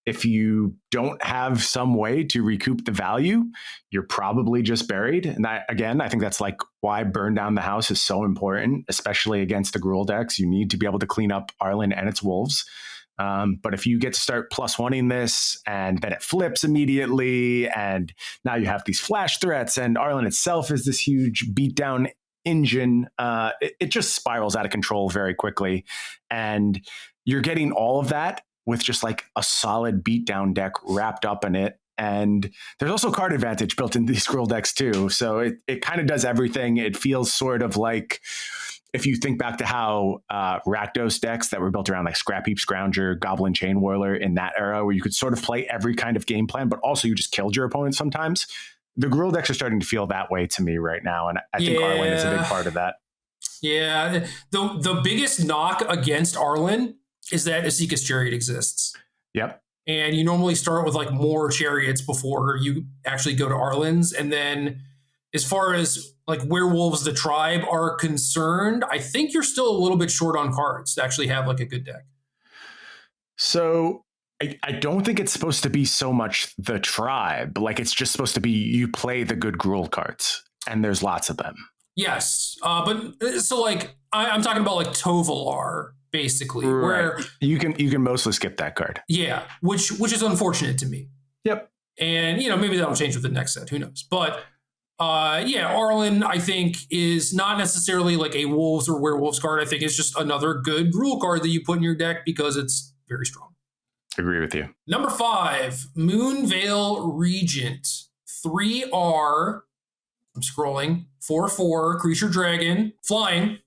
If you don't have some way to recoup the value, you're probably just buried. And that, again, I think that's like why Burn Down the House is so important, especially against the Gruul decks. You need to be able to clean up Arlen and its wolves. But if you get to start +1ing this and then it flips immediately, and now you have these flash threats, and Arlen itself is this huge beatdown engine, it just spirals out of control very quickly. And you're getting all of that with just like a solid beatdown deck wrapped up in it. And there's also card advantage built into these Gruul decks too. So it kind of does everything. It feels sort of like, if you think back to how Rakdos decks that were built around like Scrap Heap Scrounger, Goblin Chain Whirler in that era, where you could sort of play every kind of game plan, but also you just killed your opponent sometimes. The Gruul decks are starting to feel that way to me right now. And I think Arlen is a big part of that. Yeah. The biggest knock against Arlen is that Esika's Chariot exists. Yep. And you normally start with like more chariots before you actually go to Arlen's. And then as far as like werewolves, the tribe are concerned, I think you're still a little bit short on cards to actually have like a good deck. So I don't think it's supposed to be so much the tribe. Like it's just supposed to be you play the good Gruul cards, and there's lots of them. Yes. But so like I'm talking about like Tovolar, basically, right, where you can mostly skip that card. Yeah, which is unfortunate to me. Yep. And maybe that'll change with the next set. Who knows? But Arlen, I think, is not necessarily like a wolves or werewolves card. I think it's just another good Gruul card that you put in your deck because it's very strong. Agree with you. Number 5, Moonveil Regent. 3R. I'm scrolling. 4/4 creature dragon. Flying.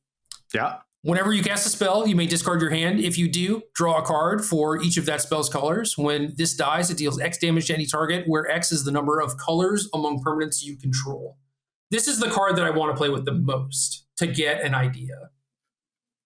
Yeah. Whenever you cast a spell, you may discard your hand. If you do, draw a card for each of that spell's colors. When this dies, it deals X damage to any target, where X is the number of colors among permanents you control. This is the card that I want to play with the most to get an idea.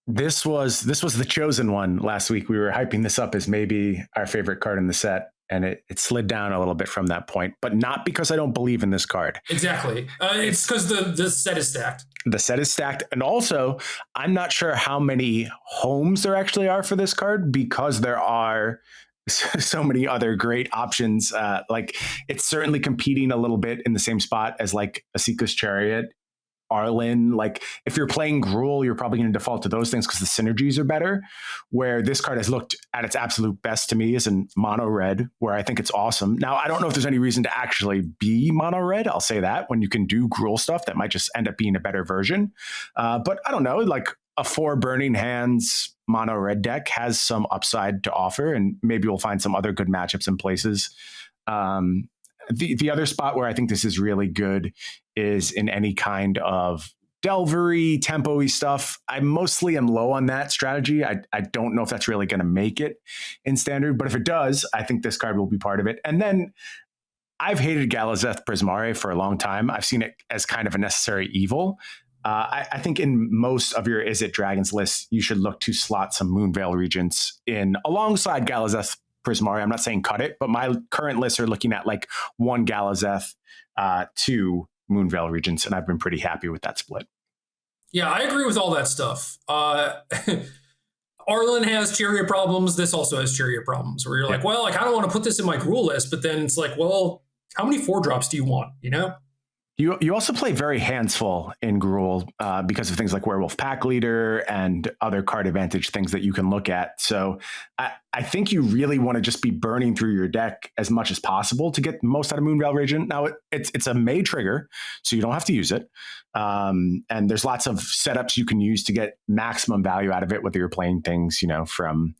This was the chosen one last week. We were hyping this up as maybe our favorite card in the set, and it slid down a little bit from that point, but not because I don't believe in this card. Exactly. It's because the set is stacked. The set is stacked. And also, I'm not sure how many homes there actually are for this card because there are so many other great options. Like it's certainly competing a little bit in the same spot as like Esika's Chariot, Arlen. Like if you're playing Gruul, you're probably going to default to those things because the synergies are better. Where this card has looked at its absolute best to me is in mono red, where I think it's awesome. Now, I don't know if there's any reason to actually be mono red. I'll say that when you can do Gruul stuff, that might just end up being a better version. But I don't know, like a 4 Burning Hands mono red deck has some upside to offer, and maybe we'll find some other good matchups in places. The other spot where I think this is really good is in any kind of Delvery, tempo-y stuff. I mostly am low on that strategy. I don't know if that's really going to make it in standard, but if it does, I think this card will be part of it. And then I've hated Galazeth Prismare for a long time. I've seen it as kind of a necessary evil. I think in most of your Is It Dragons lists, you should look to slot some Moonveil Regents in alongside Galazeth Prismare. I'm not saying cut it, but my current lists are looking at like 1 Galazeth, 2 Moonveil Regents, and I've been pretty happy with that split. Yeah, I agree with all that stuff. Arlen has chariot problems. This also has chariot problems where you're like, well, like I don't want to put this in my Gruul list, but then it's like, well, how many 4-drops do you want? You know? You also play very handsful in Gruul because of things like Werewolf Pack Leader and other card advantage things that you can look at. So I think you really want to just be burning through your deck as much as possible to get the most out of Moonveil Regent. Now, it's a May trigger, so you don't have to use it. And there's lots of setups you can use to get maximum value out of it, whether you're playing things, from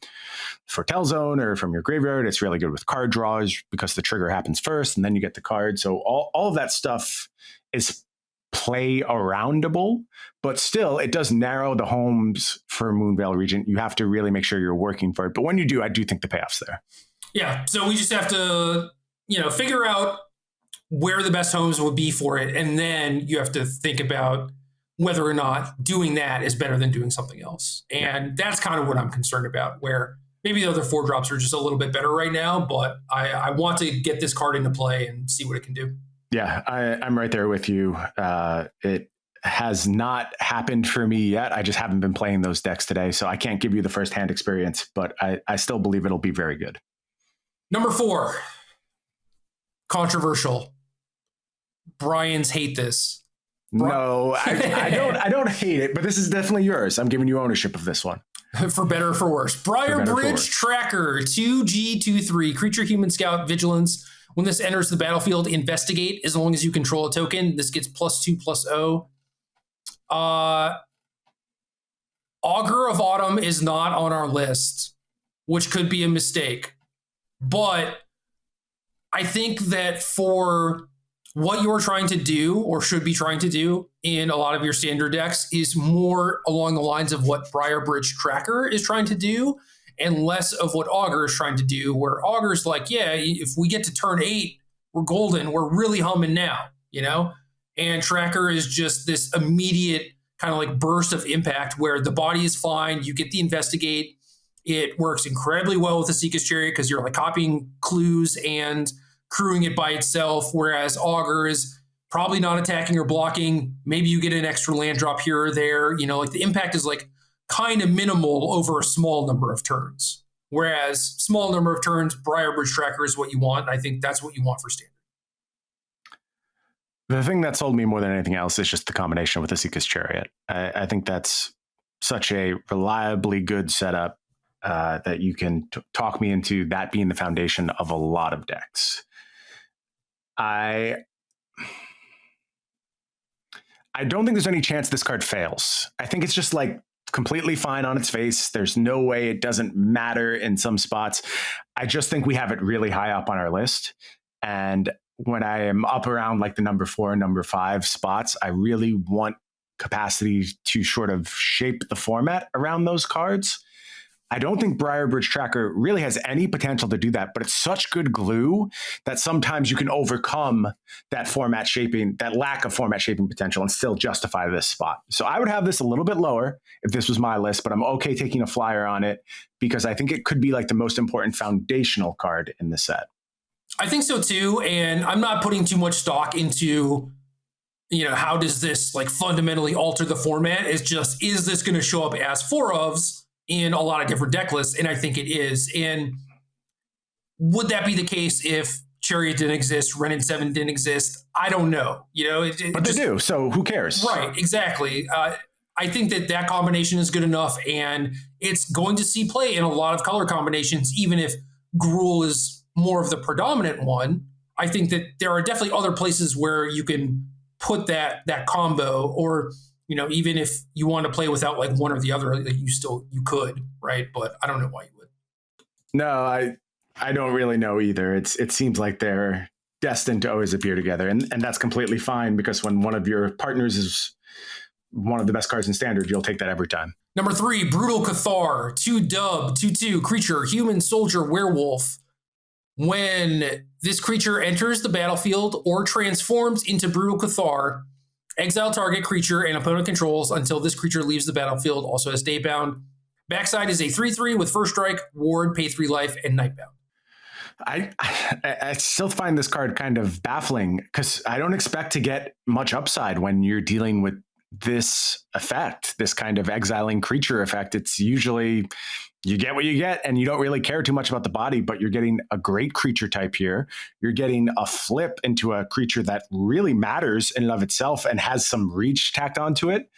Foretell Zone or from your graveyard. It's really good with card draws because the trigger happens first and then you get the card. So all of that stuff is play aroundable, but still it does narrow the homes for Moonveil Regent. You have to really make sure you're working for it. But when you do, I do think the payoff's there. Yeah. So we just have to, figure out where the best homes would be for it. And then you have to think about whether or not doing that is better than doing something else. And that's kind of what I'm concerned about, where maybe the other 4-drops are just a little bit better right now, but I want to get this card into play and see what it can do. Yeah, I'm right there with you. It has not happened for me yet. I just haven't been playing those decks today, so I can't give you the firsthand experience, but I still believe it'll be very good. Number 4, controversial. Brian's hate this. No, I don't hate it, but this is definitely yours. I'm giving you ownership of this one. For better or for worse. Briar Bridge Tracker, 2G23, creature, human, scout, vigilance. When this enters the battlefield, investigate as long as you control a token. This gets +2/+0. Augur of Autumn is not on our list, which could be a mistake. But I think that for what you're trying to do or should be trying to do in a lot of your standard decks is more along the lines of what Briar Bridge Tracker is trying to do and less of what Augur is trying to do, where Augur's like, yeah, if we get to turn 8, we're golden. We're really humming now, And Tracker is just this immediate kind of like burst of impact where the body is fine. You get the investigate. It works incredibly well with the Seeker's Chariot because you're like copying clues and crewing it by itself, whereas Augur is probably not attacking or blocking. Maybe you get an extra land drop here or there. Like the impact is like kind of minimal over a small number of turns. Whereas small number of turns, Briar Bridge Tracker is what you want. I think that's what you want for standard. The thing that sold me more than anything else is just the combination with the Seeker's Chariot. I think that's such a reliably good setup that you can talk me into that being the foundation of a lot of decks. I don't think there's any chance this card fails. I think it's just like completely fine on its face. There's no way it doesn't matter in some spots. I just think we have it really high up on our list. And when I am up around like the number 4 and number 5 spots, I really want capacity to sort of shape the format around those cards. I don't think Briar Bridge Tracker really has any potential to do that, but it's such good glue that sometimes you can overcome that format shaping, that lack of format shaping potential and still justify this spot. So I would have this a little bit lower if this was my list, but I'm okay taking a flyer on it because I think it could be like the most important foundational card in the set. I think so too. And I'm not putting too much stock into, how does this like fundamentally alter the format? It's just, is this going to show up as 4-ofs in a lot of different deck lists? And I think it is. And would that be the case if Chariot didn't exist, Ren and 7 didn't exist? I don't know. But they do. So who cares? Right. Exactly. I think that combination is good enough, and it's going to see play in a lot of color combinations, even if Gruul is more of the predominant one. I think that there are definitely other places where you can put that combo, or even if you want to play without like one or the other, you could, right? But I don't know why you would. No, I don't really know either. It seems like they're destined to always appear together, and that's completely fine because when one of your partners is one of the best cards in standard, you'll take that every time. Number 3, Brutal Cathar, 2-dub, 2/2 creature, human, soldier, werewolf. When this creature enters the battlefield or transforms into Brutal Cathar, exile target creature and opponent controls until this creature leaves the battlefield. Also has daybound. Backside is a 3/3 with first strike, ward, pay 3 life, and nightbound. I still find this card kind of baffling because I don't expect to get much upside when you're dealing with this effect, this kind of exiling creature effect. It's usually you get what you get and you don't really care too much about the body, but you're getting a great creature type here. You're getting a flip into a creature that really matters in and of itself and has some reach tacked onto it.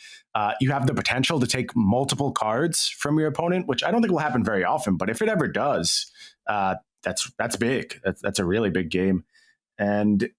You have the potential to take multiple cards from your opponent, which I don't think will happen very often, but if it ever does, that's big. That's a really big game. And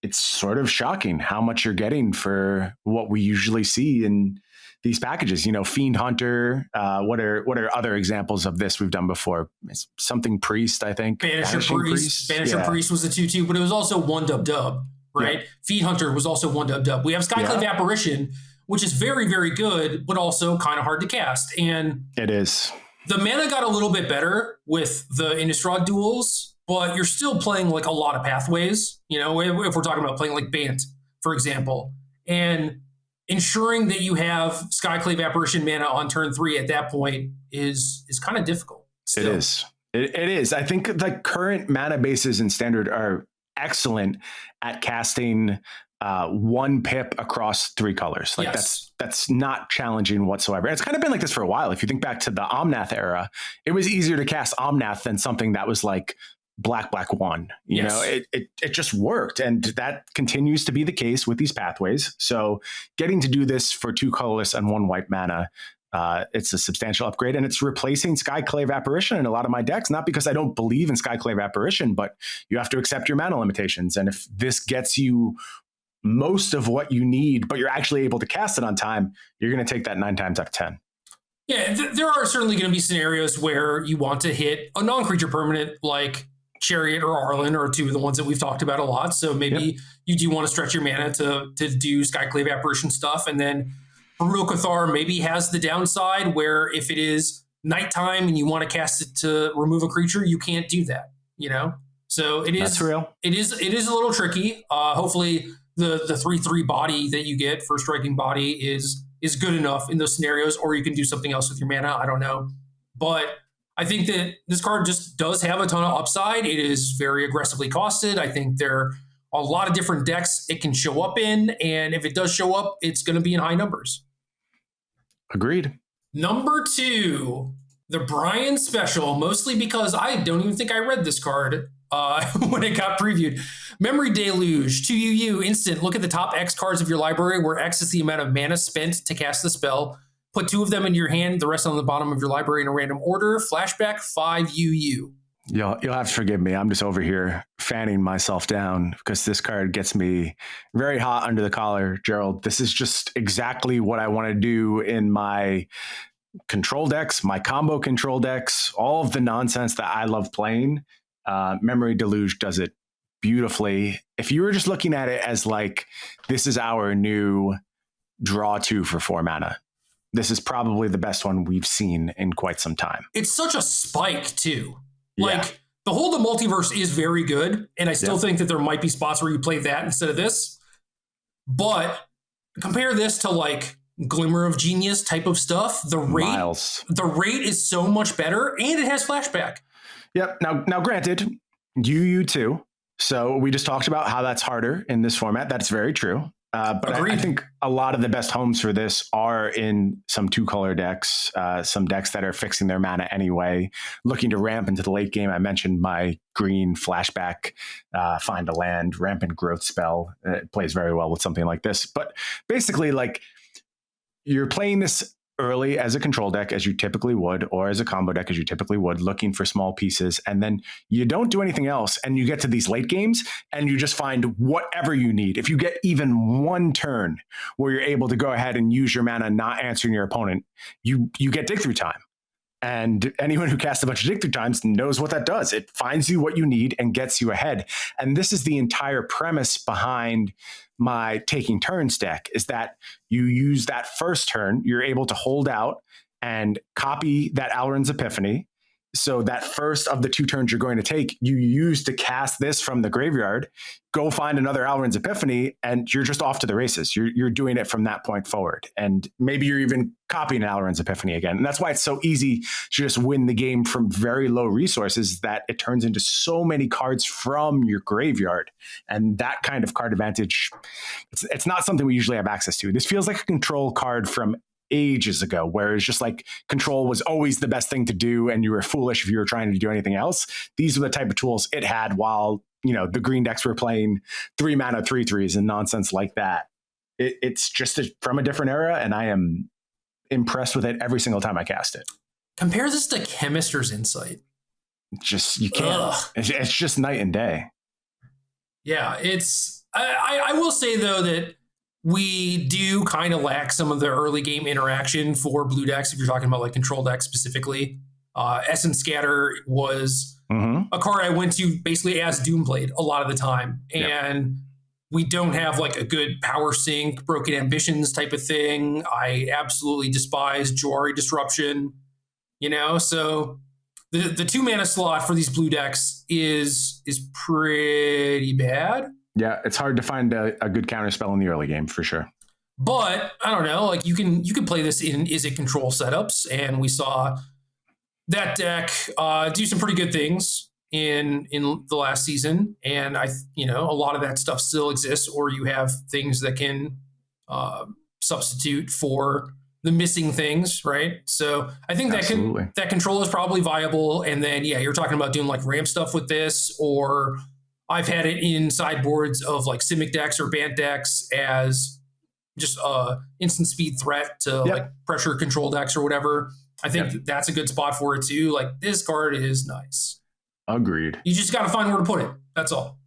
it's sort of shocking how much you're getting for what we usually see in these packages. Fiend Hunter. What are other examples of this we've done before? It's something Priest, I think. Banisher Priest. Banisher Priest was a 2/2, but it was also 1 dub, right? Yeah. Fiend Hunter was also 1 dub. We have Skyclave Apparition, which is very, very good, but also kind of hard to cast. And it is. The mana got a little bit better with the Innistrad duels, but you're still playing like a lot of pathways, if we're talking about playing like Bant, for example, and ensuring that you have Skyclave Apparition mana on turn 3 at that point is kind of difficult. Still. It is. It is. I think the current mana bases in Standard are excellent at casting 1 pip across 3 colors. Like that's not challenging whatsoever. And it's kind of been like this for a while. If you think back to the Omnath era, it was easier to cast Omnath than something that was like black 1. It just worked, and that continues to be the case with these pathways. So getting to do this for 2 colorless and 1 white mana, it's a substantial upgrade, and it's replacing Skyclave Apparition in a lot of my decks. Not because I don't believe in Skyclave Apparition, but you have to accept your mana limitations. And if this gets you most of what you need, but you're actually able to cast it on time, you're going to take that 9 times out of 10. Yeah, there are certainly going to be scenarios where you want to hit a non-creature permanent like Chariot or Arlen, or 2 of the ones that we've talked about a lot. So maybe you do want to stretch your mana to do Skyclave Apparition stuff. And then Brutal Cathar maybe has the downside where if it is nighttime and you want to cast it to remove a creature, you can't do that, So it is, that's real. It is a little tricky. Hopefully the 3/3 body that you get for striking body is good enough in those scenarios, or you can do something else with your mana. I don't know. But I think that this card just does have a ton of upside. It is very aggressively costed. I think there are a lot of different decks it can show up in. And if it does show up, it's going to be in high numbers. Agreed. Number 2, the Brian Special, mostly because I don't even think I read this card when it got previewed. Memory Deluge, 2 UU, instant. Look at the top X cards of your library, where X is the amount of mana spent to cast the spell. Put 2 of them into your hand, the rest on the bottom of your library in a random order. Flashback, 5 UU. You'll have to forgive me. I'm just over here fanning myself down because this card gets me very hot under the collar, Gerald. This is just exactly what I want to do in my control decks, my combo control decks, all of the nonsense that I love playing. Memory Deluge does it beautifully. If you were just looking at it as like, this is our new draw 2 for 4 mana, this is probably the best one we've seen in quite some time. It's such a spike, too. Like, the multiverse is very good, and I still think that there might be spots where you play that instead of this. But compare this to, like, Glimmer of Genius type of stuff. The rate is so much better, and it has flashback. Yep. Now, granted, UU too. So we just talked about how that's harder in this format. That's very true. But I think a lot of the best homes for this are in some 2-color decks, some decks that are fixing their mana anyway, looking to ramp into the late game. I mentioned my green flashback, find a land, rampant growth spell. It plays very well with something like this. But basically, like, you're playing this early as a control deck, as you typically would, or as a combo deck, as you typically would, looking for small pieces. And then you don't do anything else. And you get to these late games and you just find whatever you need. If you get even 1 turn where you're able to go ahead and use your mana, not answering your opponent, you get dig through time. And anyone who casts a bunch of dig through times knows what that does. It finds you what you need and gets you ahead. And this is the entire premise behind my taking turns deck, is that you use that first turn, you're able to hold out and copy that Alrund's Epiphany, So that first of the 2 turns you're going to take, you use to cast this from the graveyard, go find another Alrund's Epiphany, and you're just off to the races. You're doing it from that point forward. And maybe you're even copying an Alrund's Epiphany again. And that's why it's so easy to just win the game from very low resources, that it turns into so many cards from your graveyard. And that kind of card advantage, it's not something we usually have access to. This feels like a control card from ages ago, where it's just like control was always the best thing to do and you were foolish if you were trying to do anything else. These are the type of tools it had while, the green decks were playing 3 mana 3/3s and nonsense like that. It's just from a different era, and I am impressed with it every single time I cast it. Compare this to Chemister's Insight. Just, you can't. It's just night and day. Yeah, I will say though that we do kind of lack some of the early game interaction for blue decks, if you're talking about like control decks specifically. Essence Scatter was a card I went to basically as Doomblade a lot of the time. And we don't have like a good power sync, Broken Ambitions type of thing. I absolutely despise Jwari Disruption, so the 2 mana slot for these blue decks is pretty bad. Yeah, it's hard to find a good counter spell in the early game for sure. But I don't know, like you can play this in Izzet control setups, and we saw that deck do some pretty good things in the last season. And a lot of that stuff still exists, or you have things that can substitute for the missing things, right? So I think that control is probably viable. And then you're talking about doing like ramp stuff with this, or I've had it in sideboards of like Simic decks or Bant decks as just instant speed threat to like pressure control decks or whatever. I think that's a good spot for it too. Like, this card is nice. Agreed. You just got to find where to put it. That's all.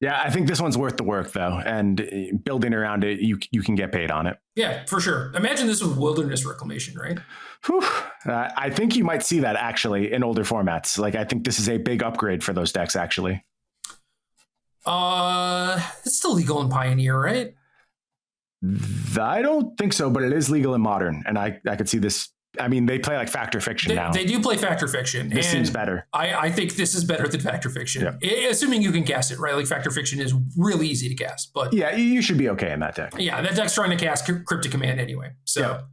Yeah, I think this one's worth the work though, and building around it, you can get paid on it. Yeah, for sure. Imagine this with Wilderness Reclamation, right? Whew. I think you might see that actually in older formats. Like, I think this is a big upgrade for those decks actually. It's still legal in Pioneer, right? I don't think so, but it is legal in Modern, and I could see this. I mean, they play like Factor Fiction now. They do play Factor Fiction. This seems better. I think this is better than Factor Fiction, assuming you can cast it, right? Like, Factor Fiction is really easy to cast, but yeah, you should be okay in that deck. Yeah, that deck's trying to cast Cryptic Command anyway, so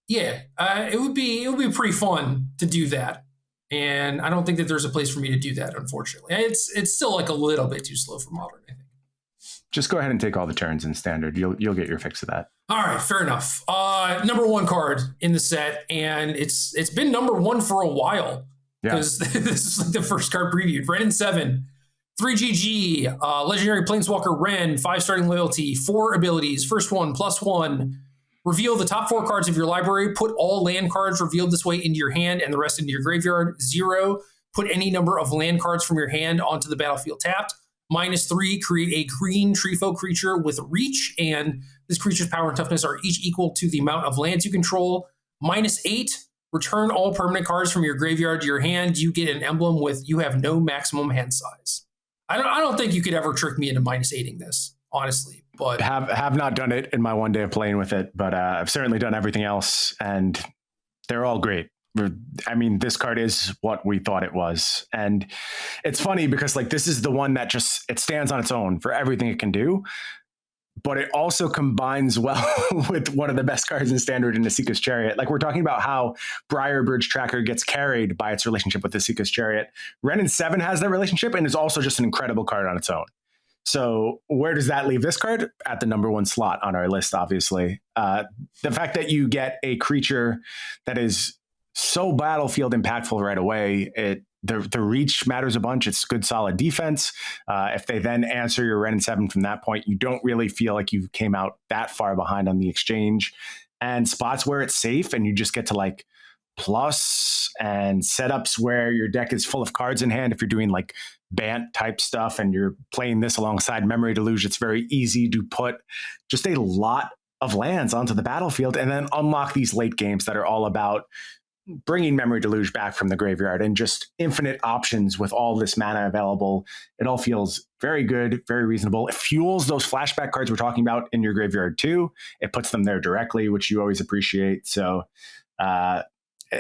it would be pretty fun to do that. And I don't think that there's a place for me to do that, unfortunately. It's still like a little bit too slow for Modern, I think. Just go ahead and take all the turns in Standard. You'll get your fix of that. All right, fair enough. Number 1 card in the set, and it's been number 1 for a while, because this is like the first card previewed. Ren 7, 3 GG, Legendary Planeswalker Ren, 5 starting loyalty, 4 abilities. First one, +1. Reveal the top 4 cards of your library. Put all land cards revealed this way into your hand and the rest into your graveyard. 0. Put any number of land cards from your hand onto the battlefield tapped. -3, create a green Treefo creature with reach, and this creature's power and toughness are each equal to the amount of lands you control. -8, return all permanent cards from your graveyard to your hand. You get an emblem with you have no maximum hand size. I don't think you could ever trick me into -8ing this, honestly. But have not done it in my one day of playing with it, but I've certainly done everything else, and they're all great. I mean, this card is what we thought it was. And it's funny because like this is the one that just, it stands on its own for everything it can do, but it also combines well with one of the best cards in Standard in the Seeker's Chariot. Like, we're talking about how Briarbridge Tracker gets carried by its relationship with the Seeker's Chariot. Ren 7 has that relationship and is also just an incredible card on its own. So where does that leave this card? At the number 1 slot on our list, obviously. The fact that you get a creature that is so battlefield impactful right away, the reach matters a bunch. It's good, solid defense. If they then answer your Ren 7 from that point, you don't really feel like you came out that far behind on the exchange. And spots where it's safe and you just get to like plus, and setups where your deck is full of cards in hand. If you're doing like Bant type stuff and you're playing this alongside Memory Deluge, it's very easy to put just a lot of lands onto the battlefield and then unlock these late games that are all about bringing Memory Deluge back from the graveyard and just infinite options with all this mana available. It all feels very good, very reasonable. It fuels those flashback cards we're talking about in your graveyard too. It puts them there directly, which you always appreciate. So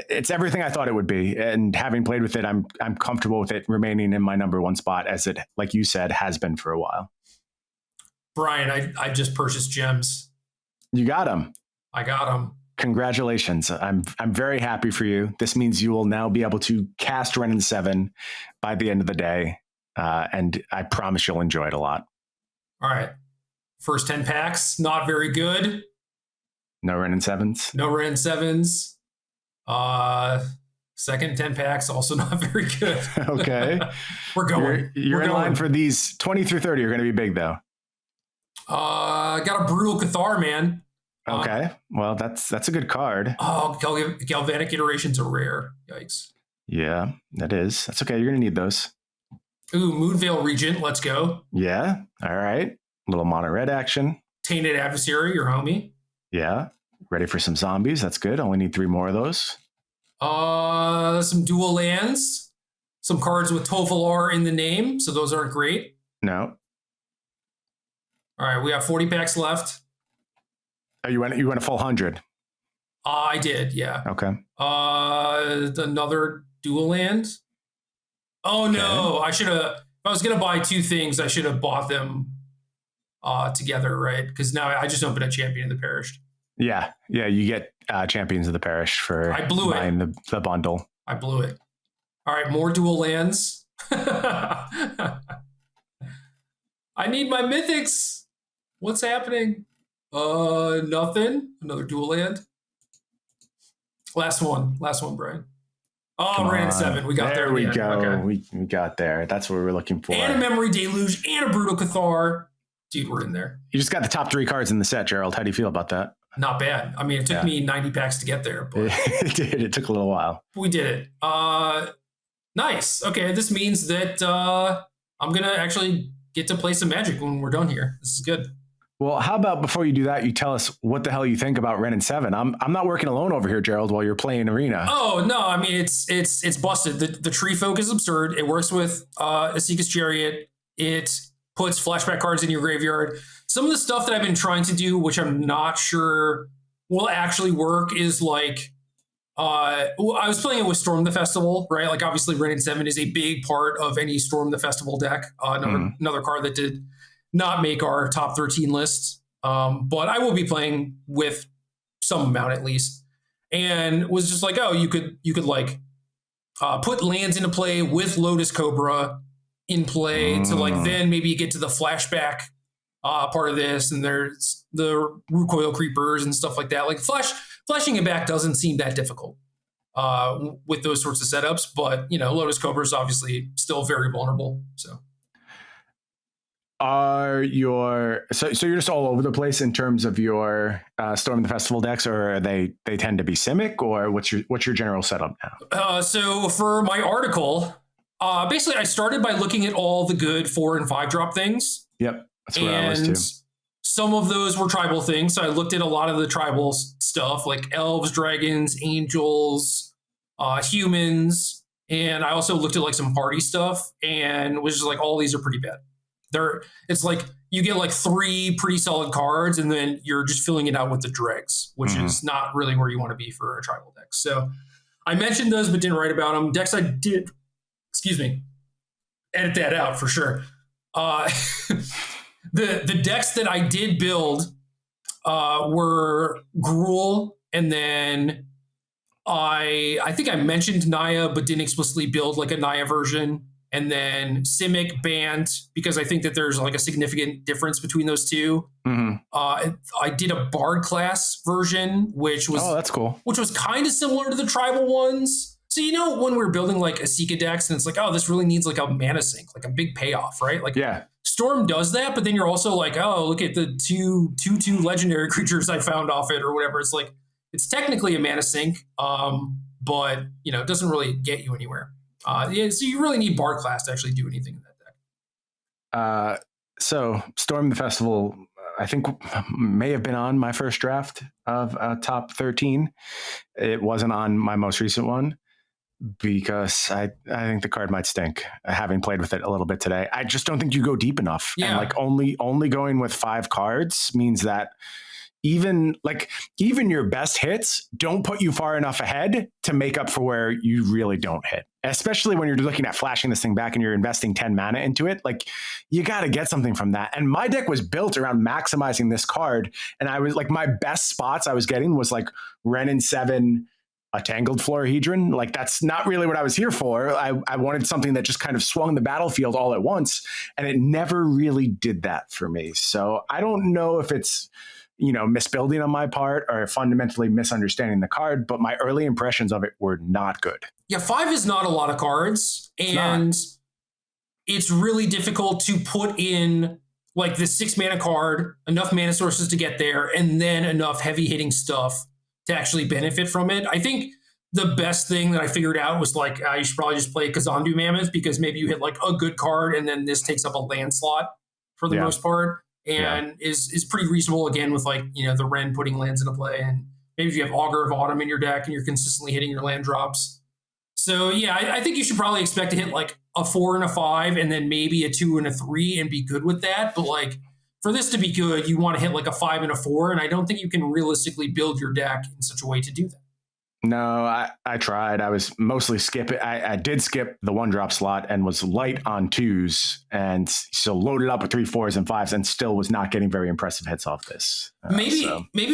it's everything I thought it would be. And having played with it, I'm comfortable with it remaining in my number one spot, as it, like you said, has been for a while. Brian, I just purchased gems. You got them. I got them. Congratulations. I'm very happy for you. This means you will now be able to cast Ren and 7 by the end of the day. And I promise you'll enjoy it a lot. All right. First 10 packs, not very good. No Ren and 7s? No Ren and 7s. Second 10 packs, also not very good. Okay. We're going. You're in line for these 20 through 30 are going to be big, though. Got a brutal Cathar, man. Okay. Well, that's a good card. Oh, Galvanic Iterations are rare. Yikes. Yeah, that is. That's okay. You're going to need those. Ooh, Moonveil Regent. Let's go. Yeah. All right. Little mono red action. Tainted Adversary, your homie. Yeah. Ready for some zombies. That's good. Only need 3 more of those. Some dual lands. Some cards with Tovalar in the name. So those aren't great. No. All right. We have 40 packs left. Oh, you went a full 100. I did. Yeah. Okay. Another dual land. Oh no. Okay. If I was going to buy 2 things, I should have bought them together, right? Because now I just opened a Champion of the Perished. Yeah, you get Champions of the Parish for buying the bundle. I blew it. All right, more dual lands. I need my mythics. What's happening? Nothing. Another dual land. Last one, Brian. Oh, Ren and 7. We got there. There we go. Okay. We got there. That's what we were looking for. And a Memory Deluge and a Brutal Cathar. Dude, we're in there. You just got the top 3 cards in the set, Gerald. How do you feel about that? Not bad. I mean, it took me 90 packs to get there. But it did. It took a little while. We did it. Nice. Okay, this means that I'm going to actually get to play some Magic when we're done here. This is good. Well, how about before you do that, you tell us what the hell you think about Ren and 7? I'm not working alone over here, Gerald, while you're playing Arena. Oh, no. I mean, it's busted. The tree folk is absurd. It works with Asika's Chariot. It puts flashback cards in your graveyard. Some of the stuff that I've been trying to do, which I'm not sure will actually work, is like, I was playing it with Storm the Festival, right? Like, obviously, Ren and 7 is a big part of any Storm the Festival deck. Another card that did not make our top 13 list. But I will be playing with some amount at least. And was just like, oh, you could like put lands into play with Lotus Cobra in play to like then maybe get to the flashback part of this, and there's the recoil creepers and stuff like that. Like flashing it back doesn't seem that difficult with those sorts of setups, but Lotus Cobra is obviously still very vulnerable. So you're just all over the place in terms of your Storm the Festival decks, or they tend to be Simic, or what's your general setup now? So for my article, basically I started by looking at all the good 4 and 5 drop things. Yep. That's where I was too. Some of those were tribal things. So I looked at a lot of the tribal stuff like elves, dragons, angels, humans. And I also looked at like some party stuff and was just like, all these are pretty bad. It's like you get like 3 pretty solid cards and then you're just filling it out with the dregs, which is not really where you want to be for a tribal deck. So I mentioned those, but didn't write about them. Decks I did, edit that out for sure. The decks that I did build were Gruul, and then I think I mentioned Naya, but didn't explicitly build like a Naya version, and then Simic Bant, because I think that there's like a significant difference between those two. I did a Bard class version, which was that's cool, which was kind of similar to the tribal ones. So, when we're building like Asika decks and it's like, oh, this really needs like a mana sink, like a big payoff, right? Like, yeah, Storm does that, but then you're also like, oh, look at the 2/2 legendary creatures I found off it or whatever. It's like, it's technically a mana sink, but, it doesn't really get you anywhere. So you really need Bard class to actually do anything in that deck. So Storm the Festival, I think may have been on my first draft of top 13. It wasn't on my most recent one, because I think the card might stink, having played with it a little bit today. I just don't think you go deep enough. Yeah. And like only going with 5 cards means that even your best hits don't put you far enough ahead to make up for where you really don't hit. Especially when you're looking at flashing this thing back and you're investing 10 mana into it, like you got to get something from that. And my deck was built around maximizing this card. And I was like, my best spots I was getting was like Wrenn and 7, a Tangled Florahedron. Like that's not really what I was here for. I wanted something that just kind of swung the battlefield all at once, and it never really did that for me. So I don't know if it's, misbuilding on my part or fundamentally misunderstanding the card, but my early impressions of it were not good. Yeah, 5 is not a lot of cards, and it's really difficult to put in like the 6 mana card, enough mana sources to get there, and then enough heavy hitting stuff to actually benefit from it. I think the best thing that I figured out was like, you should probably just play Kazandu Mammoth, because maybe you hit like a good card and then this takes up a land slot for the most part, and is pretty reasonable again with like, the Wrenn putting lands into play. And maybe if you have Augur of Autumn in your deck and you're consistently hitting your land drops. So yeah, I think you should probably expect to hit like a 4 and a 5 and then maybe a 2 and a 3 and be good with that. But like, for this to be good, you want to hit like a 5 and a 4, and I don't think you can realistically build your deck in such a way to do that. No, I tried. I was mostly skipping. I did skip the 1-drop slot and was light on 2s, and so loaded up with 3, 4s, and 5s, and still was not getting very impressive hits off this. Maybe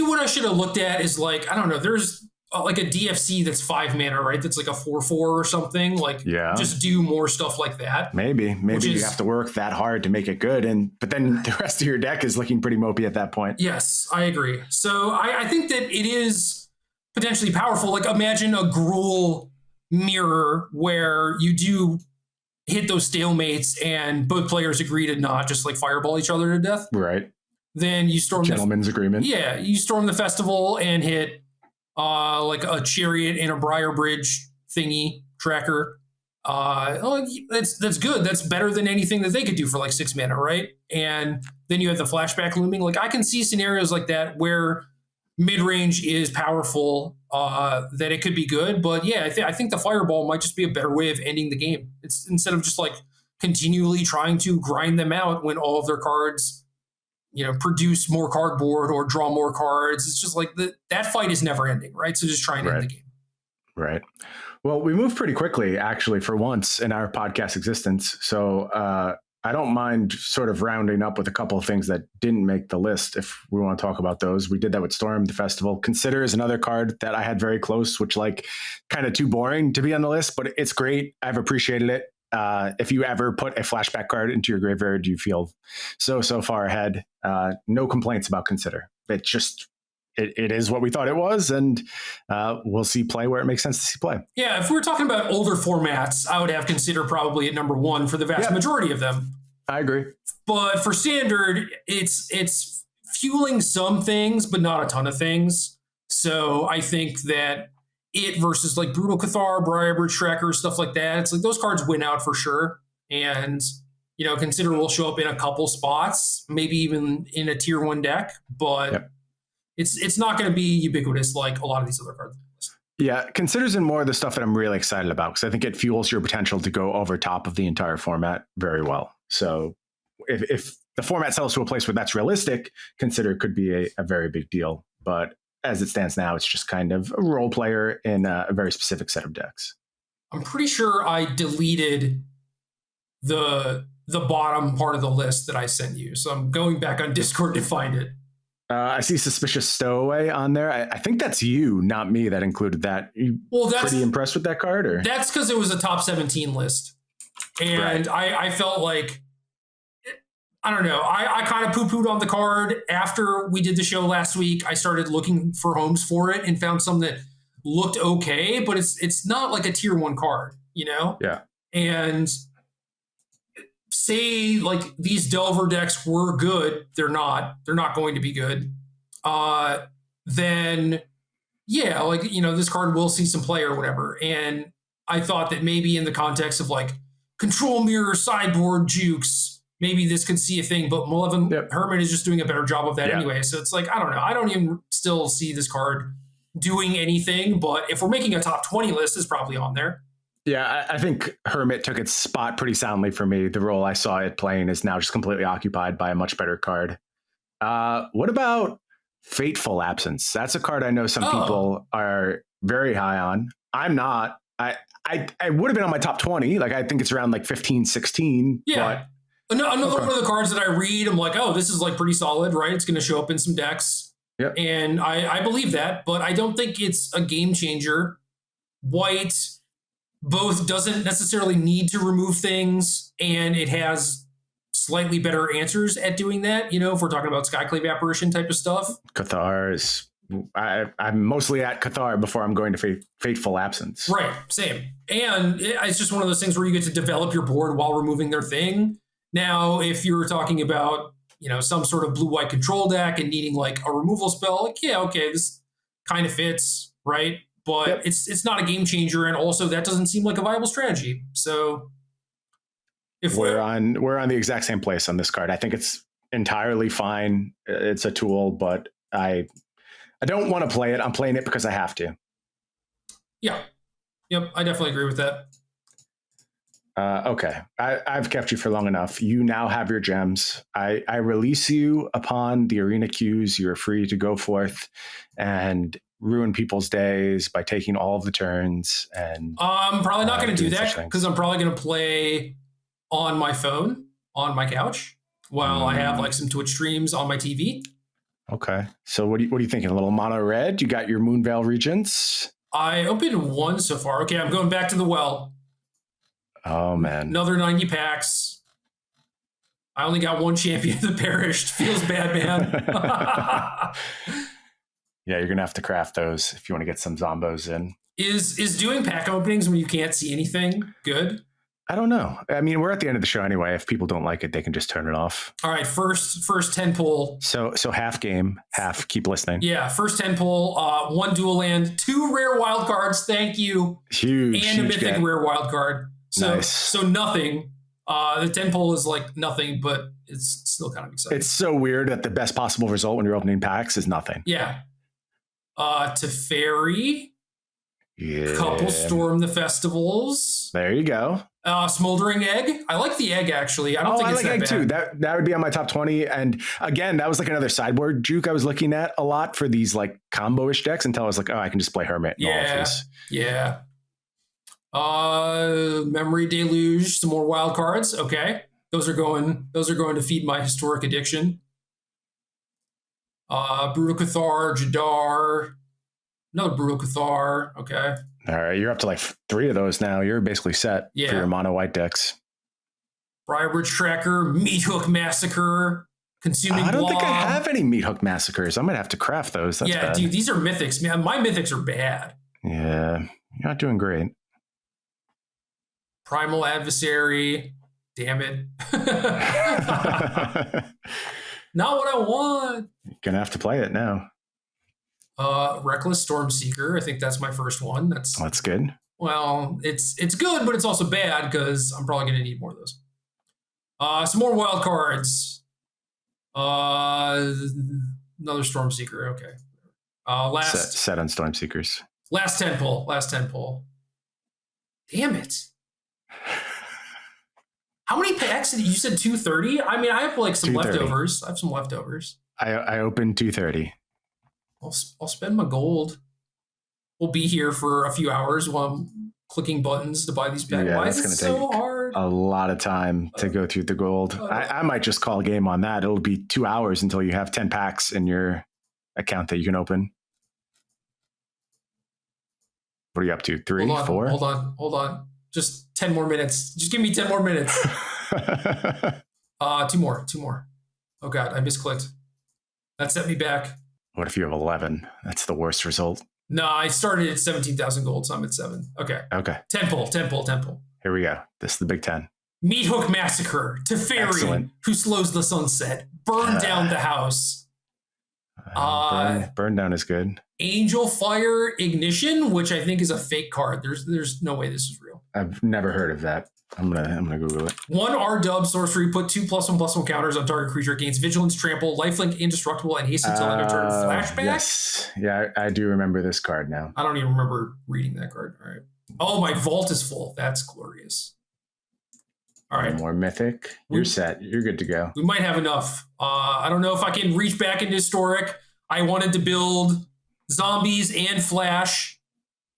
what I should have looked at is like, I don't know, there's like a DFC that's 5 mana, right? That's like a 4/4 or something. Like, just do more stuff like that. Maybe you have to work that hard to make it good, but then the rest of your deck is looking pretty mopey at that point. Yes, I agree. So I think that it is potentially powerful. Like, imagine a Gruul mirror where you do hit those stalemates and both players agree to not just like fireball each other to death. Right. Then you storm gentleman's agreement. Yeah, you storm the festival and hit like a Chariot and a Briar Bridge thingy tracker. That's good. That's better than anything that they could do for like 6 mana, right? And then you have the flashback looming. Like, I can see scenarios like that where mid-range is powerful, that it could be good. But yeah, I think the fireball might just be a better way of ending the game. It's instead of just like continually trying to grind them out when all of their cards, produce more cardboard or draw more cards. It's just like that fight is never ending, right? So just try and end the game. Right. Well, we moved pretty quickly, actually, for once in our podcast existence. So I don't mind sort of rounding up with a couple of things that didn't make the list if we want to talk about those. We did that with Storm the Festival. Consider is another card that I had very close, which like kind of too boring to be on the list, but it's great. I've appreciated it. If you ever put a flashback card into your graveyard, you feel so far ahead. No complaints about Consider. It is what we thought it was, and we'll see play where it makes sense to see play. Yeah, if we're talking about older formats, I would have Consider probably at number 1 for the vast majority of them. I agree. But for Standard, it's fueling some things, but not a ton of things. So I think that it versus like Brutal Cathar, Briarbridge Tracker, stuff like that, it's like those cards win out for sure. And, Consider will show up in a couple spots, maybe even in a tier 1 deck, but it's not going to be ubiquitous like a lot of these other cards. Yeah, Consider's in more of the stuff that I'm really excited about, because I think it fuels your potential to go over top of the entire format very well. So if the format sells to a place where that's realistic, Consider could be a very big deal. But as it stands now, it's just kind of a role player in a very specific set of decks. I'm pretty sure I deleted the bottom part of the list that I sent you. So I'm going back on Discord to find it. I see Suspicious Stowaway on there. I think that's you, not me, that included that. That's pretty impressed with that card? Or? That's because it was a top 17 list. And I felt like, I don't know, I kind of poo-pooed on the card. After we did the show last week, I started looking for homes for it and found some that looked okay, but it's not like a tier 1 card, Yeah. And say like these Delver decks were good, they're not going to be good. Then yeah, like, this card will see some play or whatever. And I thought that maybe in the context of like control mirror sideboard jukes, maybe this could see a thing, but Malevolent Hermit is just doing a better job of that anyway. So it's like, I don't know. I don't even still see this card doing anything, but if we're making a top 20 list, it's probably on there. Yeah, I think Hermit took its spot pretty soundly for me. The role I saw it playing is now just completely occupied by a much better card. What about Fateful Absence. That's a card I know some Oh. people are very high on. I'm not. I would have been on my top 20. Like, I think it's around like 15, 16. Yeah. Another Okay. one of the cards that I read, I'm like, oh, this is like pretty solid, right? It's going to show up in some decks. Yep. And I believe that, but I don't think it's a game changer. White both doesn't necessarily need to remove things, and it has slightly better answers at doing that. If we're talking about Skyclave Apparition type of stuff. Cathar is. I'm mostly at Cathar before I'm going to Fateful Absence. Right, same. And it's just one of those things where you get to develop your board while removing their thing. Now, if you're talking about, some sort of blue-white control deck and needing like a removal spell, like, yeah, okay, this kind of fits, right? But Yep. it's not a game changer, and also that doesn't seem like a viable strategy. So if we're on the exact same place on this card. I think it's entirely fine. It's a tool, but I don't want to play it. I'm playing it because I have to. Yeah. Yep. I definitely agree with that. Okay. I've kept you for long enough. You now have your gems. I release you upon the arena queues. You're free to go forth and ruin people's days by taking all of the turns. And I'm probably not going to do that things. because I'm probably going to play on my phone, on my couch, while I have like some Twitch streams on my TV. Okay. So what are you thinking? A little mono red? You got your Moonveil Regents? I opened one so far. Okay, I'm going back to the well. Oh, man. Another 90 packs. I only got one champion that perished. Feels bad, man. Yeah, you're going to have to craft those if you want to get some zombos in. Is doing pack openings when you can't see anything good? I don't know. I mean, we're at the end of the show anyway. If people don't like it, they can just turn it off. All right, first 10 pull. So half game, half keep listening. Yeah, first 10 pull, one dual land, 2 rare wild cards, thank you. Huge. And a mythic rare wild card. So Nice. So nothing. The 10 pull is like nothing, but it's still kind of exciting. It's so weird that the best possible result when you're opening packs is nothing. Yeah. Teferi. Yeah. Couple Storm the Festivals. There you go. Smoldering Egg. I like the egg, actually. I don't think it's like egg bad. too. That would be on my top 20. And again, that was like another sideboard juke I was looking at a lot for these like combo-ish decks until I was like, oh, I can just play Hermit and all of this. Yeah. Memory Deluge, some more wild cards. Okay. Those are going to feed my historic addiction. Brutal Cathar, Jadar, another Brutal Cathar. Okay. All right, you're up to like 3 of those now. You're basically set for your mono white decks. Briarbridge Tracker, Meat Hook Massacre, Consuming I don't think I Blob. have any Meat Hook Massacres. I might have to craft those. That's bad. Dude, these are mythics, man. My mythics are bad. Yeah, you're not doing great. Primal Adversary. Damn it. Not what I want. You're gonna have to play it now. Reckless Stormseeker. I think that's my first one. That's good. Well, it's good, but it's also bad because I'm probably going to need more of those. Some more wild cards. Another Stormseeker. Okay. Set on Stormseekers. Last 10 pull. Damn it. How many packs did you said 230? I mean, I have like some leftovers. I have some leftovers. I opened 230. I'll spend my gold. We'll be here for a few hours while I'm clicking buttons to buy these packs. Yeah, Why that's is going it to so take hard? a lot of time to go through the gold. I might just call a game on that. It'll be 2 hours until you have 10 packs in your account that you can open. What are you up to? 3, 4? Hold on. Just 10 more minutes. Just give me 10 more minutes. 2 more. Oh God, I misclicked. That set me back. What if you have 11? That's the worst result. No, I started at 17,000 gold, so I'm at 7. Okay. 10 pull. Here we go. This is the Big 10. Meat Hook Massacre. Teferi, who slows the sunset. Burn down the house. Burn down is good. Angel Fire Ignition, which I think is a fake card. There's no way this is real. I've never heard of that. I'm gonna Google it. 1 R-dub sorcery, put 2+1/+1 counters on target creature, gains vigilance, trample, lifelink, indestructible, and haste until end of turn. Flashback? Yes. Yeah, I do remember this card now. I don't even remember reading that card. All right. Oh, my vault is full. That's glorious. All right. One more mythic. You're set. You're good to go. We might have enough. I don't know if I can reach back into historic. I wanted to build zombies and flash,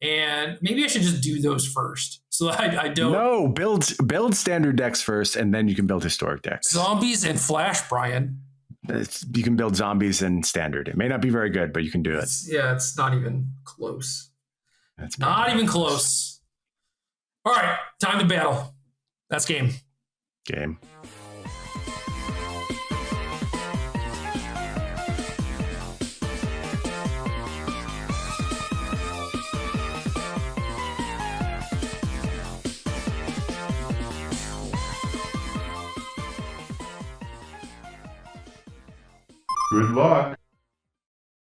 and maybe I should just do those first so that I don't. No, build standard decks first, and then you can build historic decks. Zombies and flash, Brian. You can build zombies and standard. It may not be very good, but you can do it. It's not even close. That's not even close. All right, time to battle. That's game. Game. Good luck.